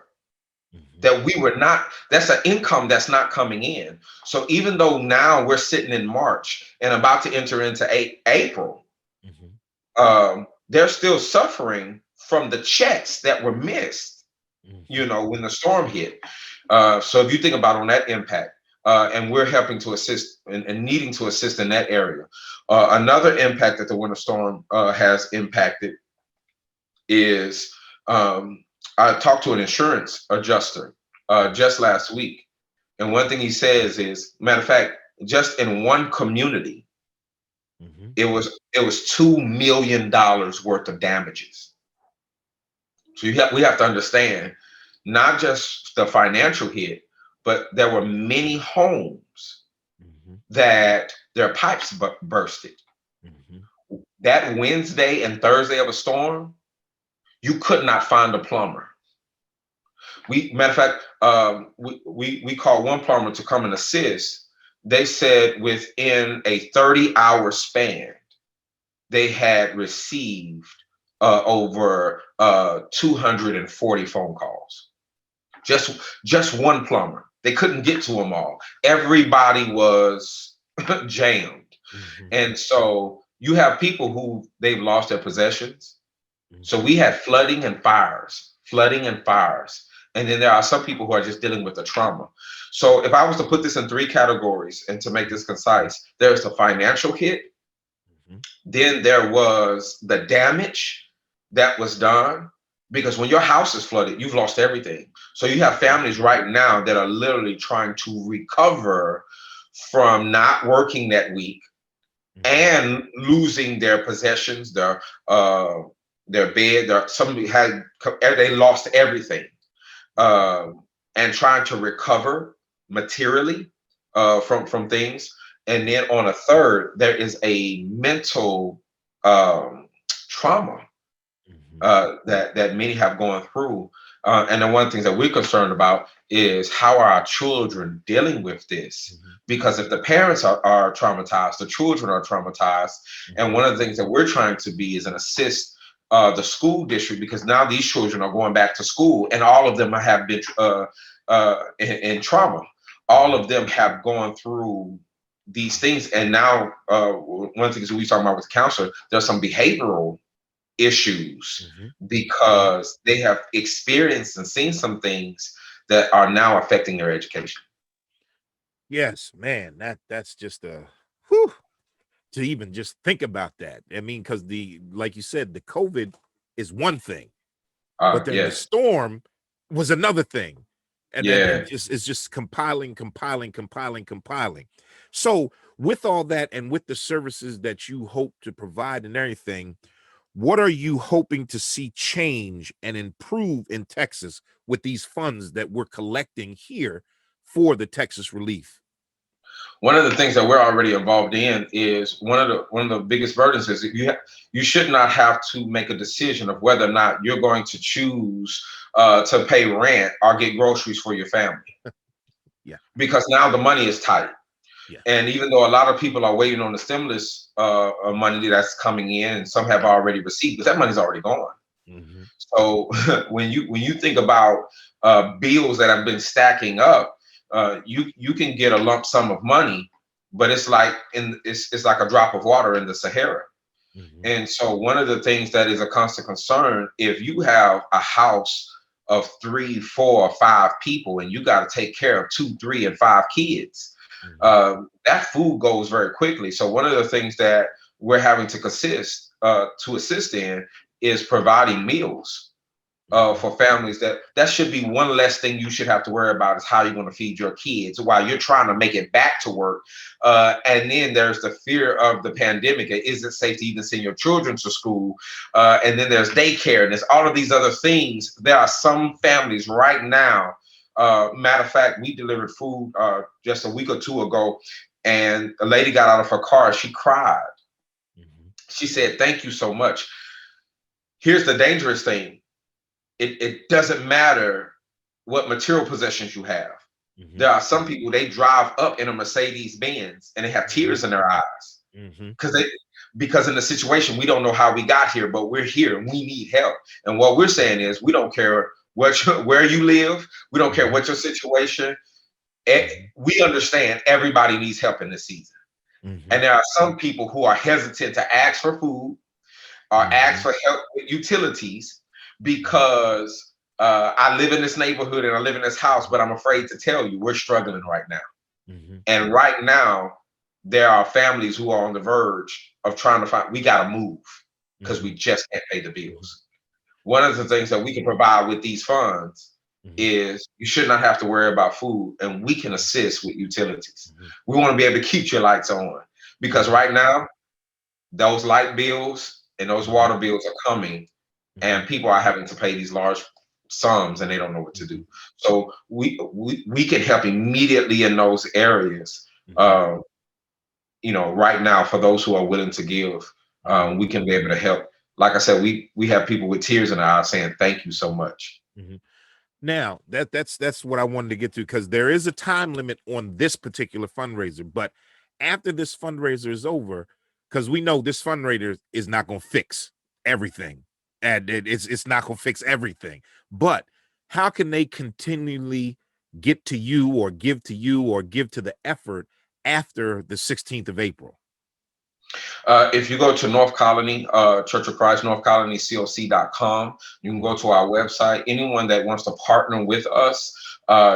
that we were not, that's an income that's not coming in. So even though now we're sitting in March and about to enter into April, they're still suffering from the checks that were missed, when the storm hit. So if you think about on that impact, and we're helping to assist and needing to assist in that area. Another impact that the winter storm has impacted is, I talked to an insurance adjuster just last week, and one thing he says is, matter of fact, just in one community, it was $2 million worth of damages. So we have to understand not just the financial hit, but there were many homes that their pipes bursted. That Wednesday and Thursday of a storm, you could not find a plumber. Matter of fact, we called one plumber to come and assist. They said within a 30-hour span, they had received over 240 phone calls. Just one plumber. They couldn't get to them all. Everybody was jammed. And so you have people who they've lost their possessions. So we had flooding and fires. And then there are some people who are just dealing with the trauma. So if I was to put this in 3 categories and to make this concise, there's the financial hit. Then there was the damage that was done. Because when your house is flooded, you've lost everything. So you have families right now that are literally trying to recover from not working that week and losing their possessions, their bed. They lost everything, and trying to recover materially from things. And then on a third, there is a mental trauma that many have gone through. And then one of the things that we're concerned about is how are our children dealing with this? Because if the parents are traumatized, the children are traumatized. And one of the things that we're trying to be is an assist the school district, because now these children are going back to school and all of them have been in trauma. All of them have gone through these things. And now one of the things we talking about with counselor, there's some behavioral issues because they have experienced and seen some things that are now affecting their education. Yes, man, that's just a whew, to even just think about that. I mean, because like you said, the COVID is one thing, but then the Yes. storm was another thing. And then Yeah. it's just compiling. So with all that and with the services that you hope to provide and everything, what are you hoping to see change and improve in Texas with these funds that we're collecting here for the Texas relief? One of the things that we're already involved in is one of the biggest burdens is that you should not have to make a decision of whether or not you're going to choose to pay rent or get groceries for your family. Yeah. Because now the money is tight. Yeah. And even though a lot of people are waiting on the stimulus money that's coming in, and some have already received, but that money's already gone. So when you think about bills that have been stacking up, you can get a lump sum of money, but it's like it's like a drop of water in the Sahara. And so one of the things that is a constant concern, if you have a house of 3, 4, or 5 people, and you got to take care of 2, 3, and 5 kids, that food goes very quickly. So one of the things that we're having to assist in is providing meals for families. That should be one less thing you should have to worry about, is how you're going to feed your kids while you're trying to make it back to work. And then there's the fear of the pandemic. Is it safe to even send your children to school? And then there's daycare, and there's all of these other things. There are some families right now. Matter of fact, we delivered food just a week or 2 ago, and a lady got out of her car. She cried. She said, "Thank you so much." Here's the dangerous thing. It doesn't matter what material possessions you have. There are some people, they drive up in a Mercedes Benz and they have tears in their eyes because in the situation, we don't know how we got here, but we're here and we need help. And what we're saying is, we don't care where you live. We don't care what your situation. We understand everybody needs help in this season. And there are some people who are hesitant to ask for food or ask for help with utilities, because I live in this neighborhood and I live in this house, but I'm afraid to tell you, we're struggling right now. And right now, there are families who are on the verge of trying to we got to move because we just can't pay the bills. One of the things that we can provide with these funds is you should not have to worry about food, and we can assist with utilities. We want to be able to keep your lights on, because right now, those light bills and those water bills are coming, and people are having to pay these large sums and they don't know what to do. So we can help immediately in those areas. Right now, for those who are willing to give, we can be able to help. Like I said, we have people with tears in their eyes saying, "Thank you so much." Now that's what I wanted to get to, because there is a time limit on this particular fundraiser. But after this fundraiser is over, because we know this fundraiser is not going to fix everything, and it's not going to fix everything. But how can they continually get to you or give to the effort after the 16th of April? If you go to North Colony, Church of Christ, northcolonycoc.com, you can go to our website. Anyone that wants to partner with us,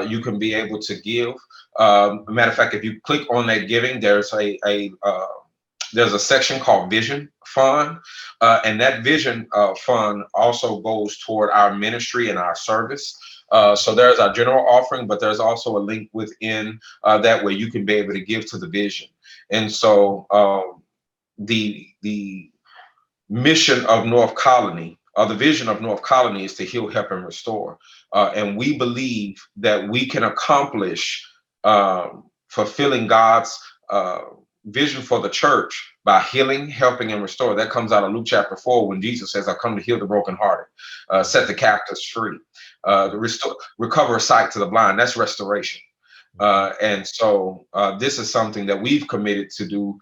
you can be able to give. Matter of fact, if you click on that giving, there's a section called Vision Fund, and that Vision Fund also goes toward our ministry and our service. So there's our general offering, but there's also a link within that where you can be able to give to the vision. And so the mission of North Colony, or the vision of North Colony, is to heal, help, and restore. And we believe that we can accomplish fulfilling God's vision for the church by healing, helping, and restore. That comes out of Luke chapter 4, when Jesus says, "I've come to heal the brokenhearted, set the captives free, recover sight to the blind." That's restoration. And so this is something that we've committed to do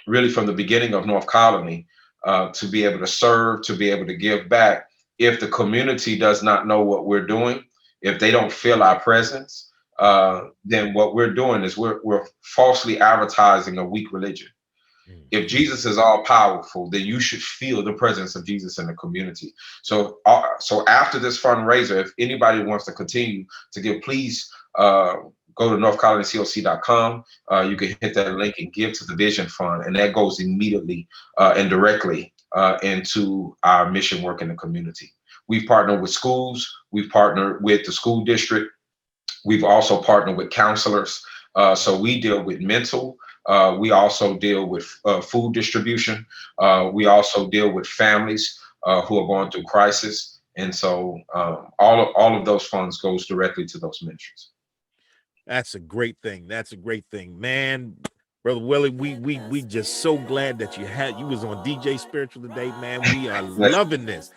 really from the beginning of North Colony, to be able to serve, to be able to give back. If the community does not know what we're doing, if they don't feel our presence, then what we're doing is we're falsely advertising a weak religion. If Jesus is all powerful, then you should feel the presence of Jesus in the community. So after this fundraiser, if anybody wants to continue to give, please go to northcarolinacoc.com. You can hit that link and give to the Vision Fund, and that goes immediately and directly into our mission work in the community. We've partnered with schools. We've partnered with the school district. We've also partnered with counselors. So we deal with mental. We also deal with food distribution. We also deal with families who are going through crisis. And so all of those funds goes directly to those ministries. That's a great thing. That's a great thing, man. Brother Willie, we just so glad that you was on DJ Spiritual today, man. We are loving this.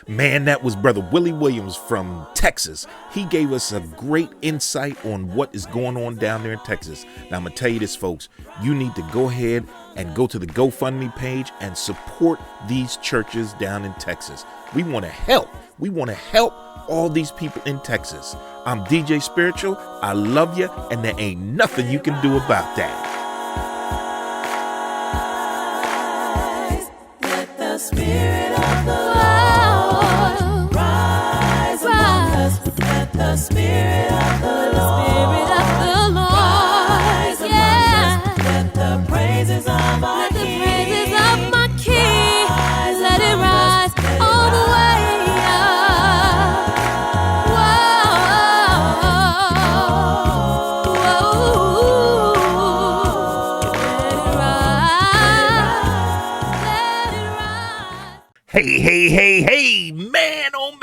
Man, that was Brother Willie Williams from Texas. He gave us a great insight on what is going on down there in Texas. Now, I'm going to tell you this, folks. You need to go ahead and go to the GoFundMe page and support these churches down in Texas. We want to help. We want to help all these people in Texas. I'm DJ Spiritual. I love you, and there ain't nothing you can do about that. Let the Spirit of the Lord rise among us. Let the Spirit of the Lord rise among us. Let the praises of our King let it rise all the way up. Hey, man, oh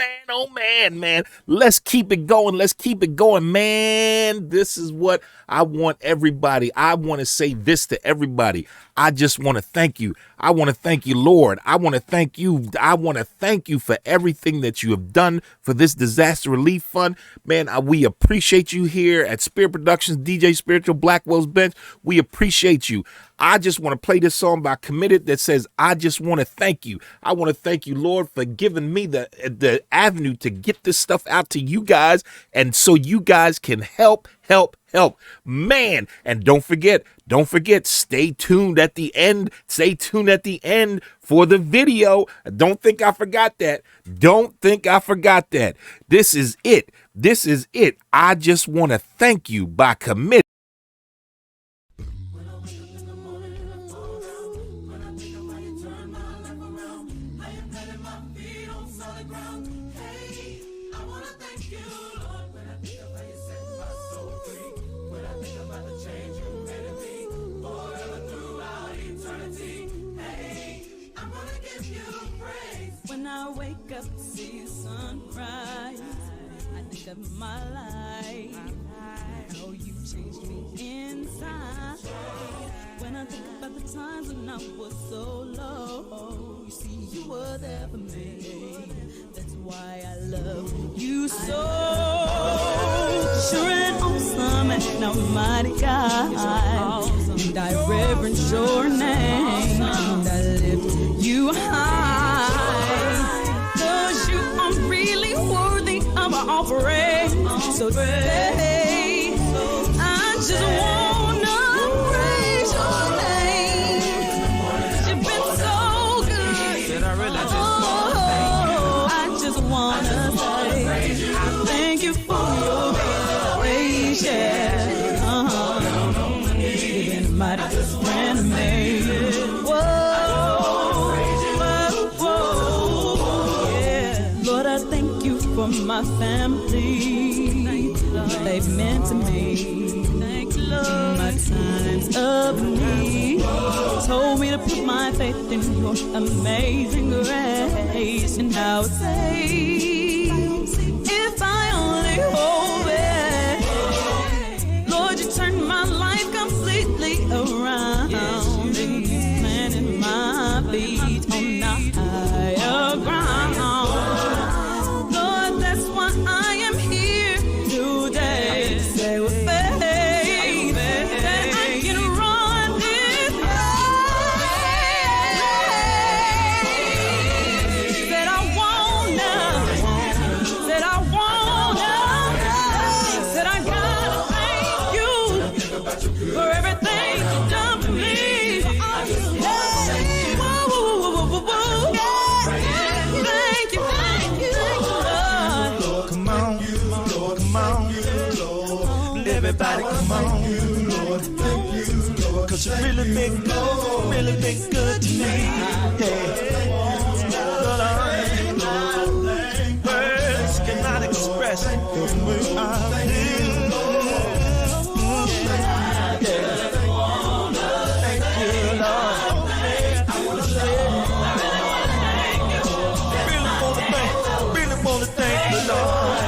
man. Let's keep it going, man. This is what I want everybody. I want to say this to everybody. I just want to thank you. I want to thank you, Lord. I want to thank you. I want to thank you for everything that you have done for this disaster relief fund. Man, we appreciate you here at Spirit Productions, DJ Spiritual, Blackwell's Bench. We appreciate you. I just want to play this song by Committed that says, I just want to thank you. I want to thank you, Lord, for giving me the avenue to get this stuff out to you guys, and so you guys can help. Man, and don't forget, stay tuned at the end. Stay tuned at the end for the video. Don't think I forgot that. This is it. I just want to thank you by Committed. When I wake up to see the sunrise, I think of my life, how you changed me inside. When I think about the times when I was so low, you see you were there for me. That's why I love you so. Sure and awesome and almighty God, and I reverence your name, and I lift you high. Offering. So today, I just wanna praise your name. You've been so good. I just wanna say thank you for your grace. You've been a mighty good friend to me. Lord, I thank you for my family, they've meant to me. My times of need told me to put my faith in your amazing grace. And I would say, if I only hold it, Lord, you turned my life completely around. Planting my feet on the higher ground. For everything you've done for me. Everybody come on. Cause you really been good to me. Yeah. Words cannot express the way I feel. Thank you, Lord. Really wanna thank the Lord.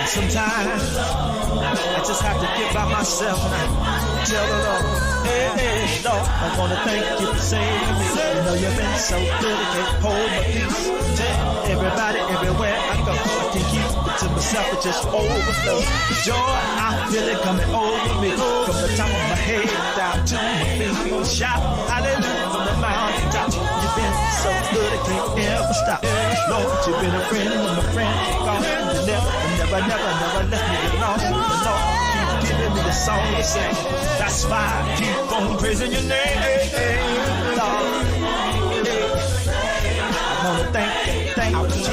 Sometimes I just have to get by myself and I tell the Lord, hey, Lord, I want to thank you for saving me. You know you've been so good, I can't hold my peace. Tell everybody, everywhere I go, I can keep it to myself, it just overflows. The joy I feel it coming over me, from the top of my head down to my feet. Shout hallelujah from the mountaintop. You've been so good, I can't ever stop. Lord, you've been a friend when my friend gone. You never left me alone. The Lord keep giving me the song to sing. That's why I keep on praising your name, Lord. I wanna thank you, Jesus.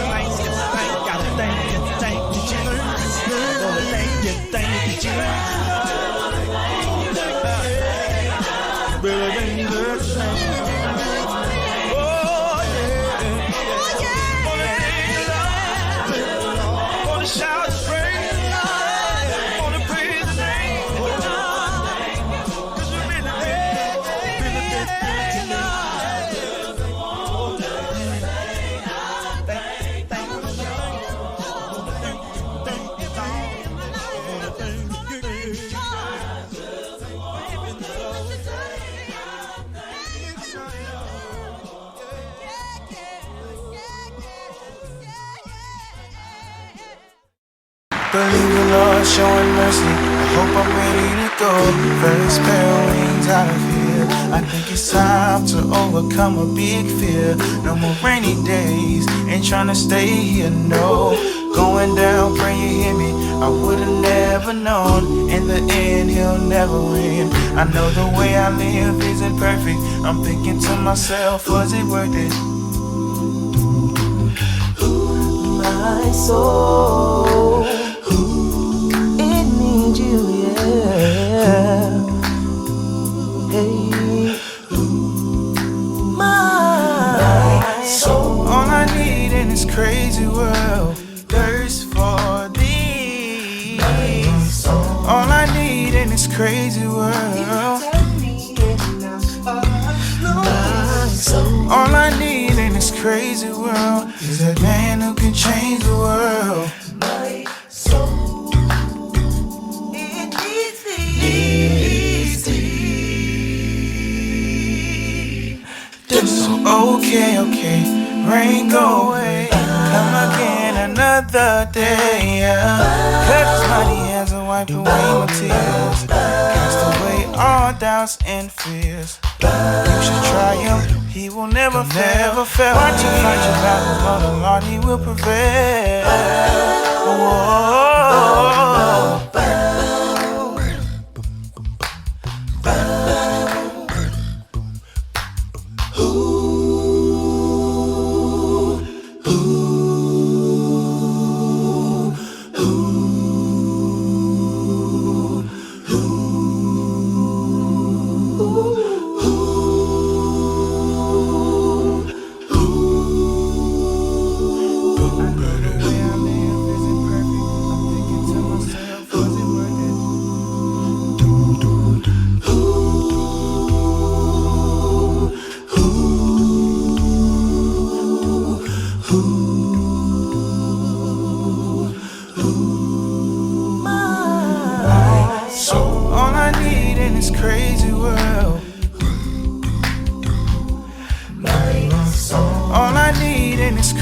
Gotta thank you, Jesus. Wanna thank you, Jesus. Really been good to me. Shout and praise, wanna praise the name, 'cause you really been good to me. Believe the Lord showing mercy. I hope I'm ready to go. First pair of wings out of here. I think it's time to overcome a big fear. No more rainy days. Ain't trying to stay here, no. Going down, pray you hear me. I would've never known. In the end, he'll never win. I know the way I live isn't perfect. I'm thinking to myself, was it worth it? My soul, it needs you, yeah. Hey, my soul. All I need in this crazy world, thirst for thee. All I need in this crazy world. All I need in this crazy world is that man who can change the world. My soul, it needs thee. Okay, rain go away. Come again another day. Cause his mighty hands will wipe away my tears. Cast away all doubts and fears. You should try him, he will never fail. Watch him fight your battles, but the Lord, he will prevail.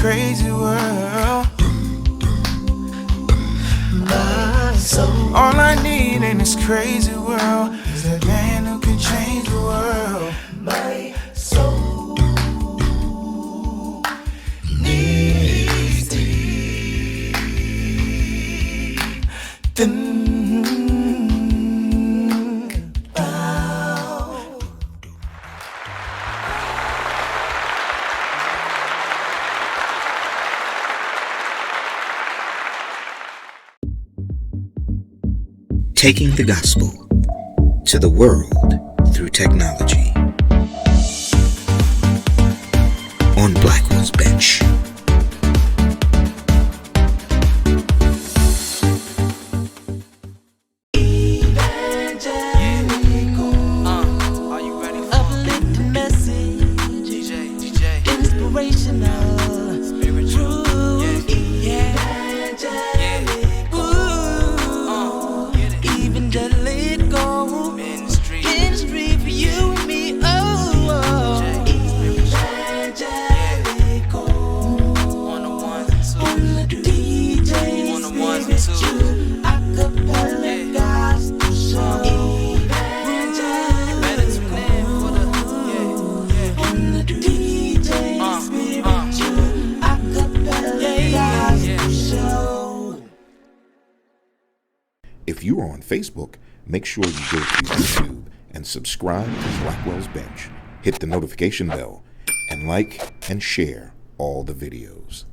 Crazy world. All I need in this crazy world is that man who can change the world. My soul needs thee. taking the gospel to the world through technology. On Blackwell's Bench. If you are on Facebook, make sure you go to YouTube and subscribe to Blackwell's Bench. Hit the notification bell and like and share all the videos.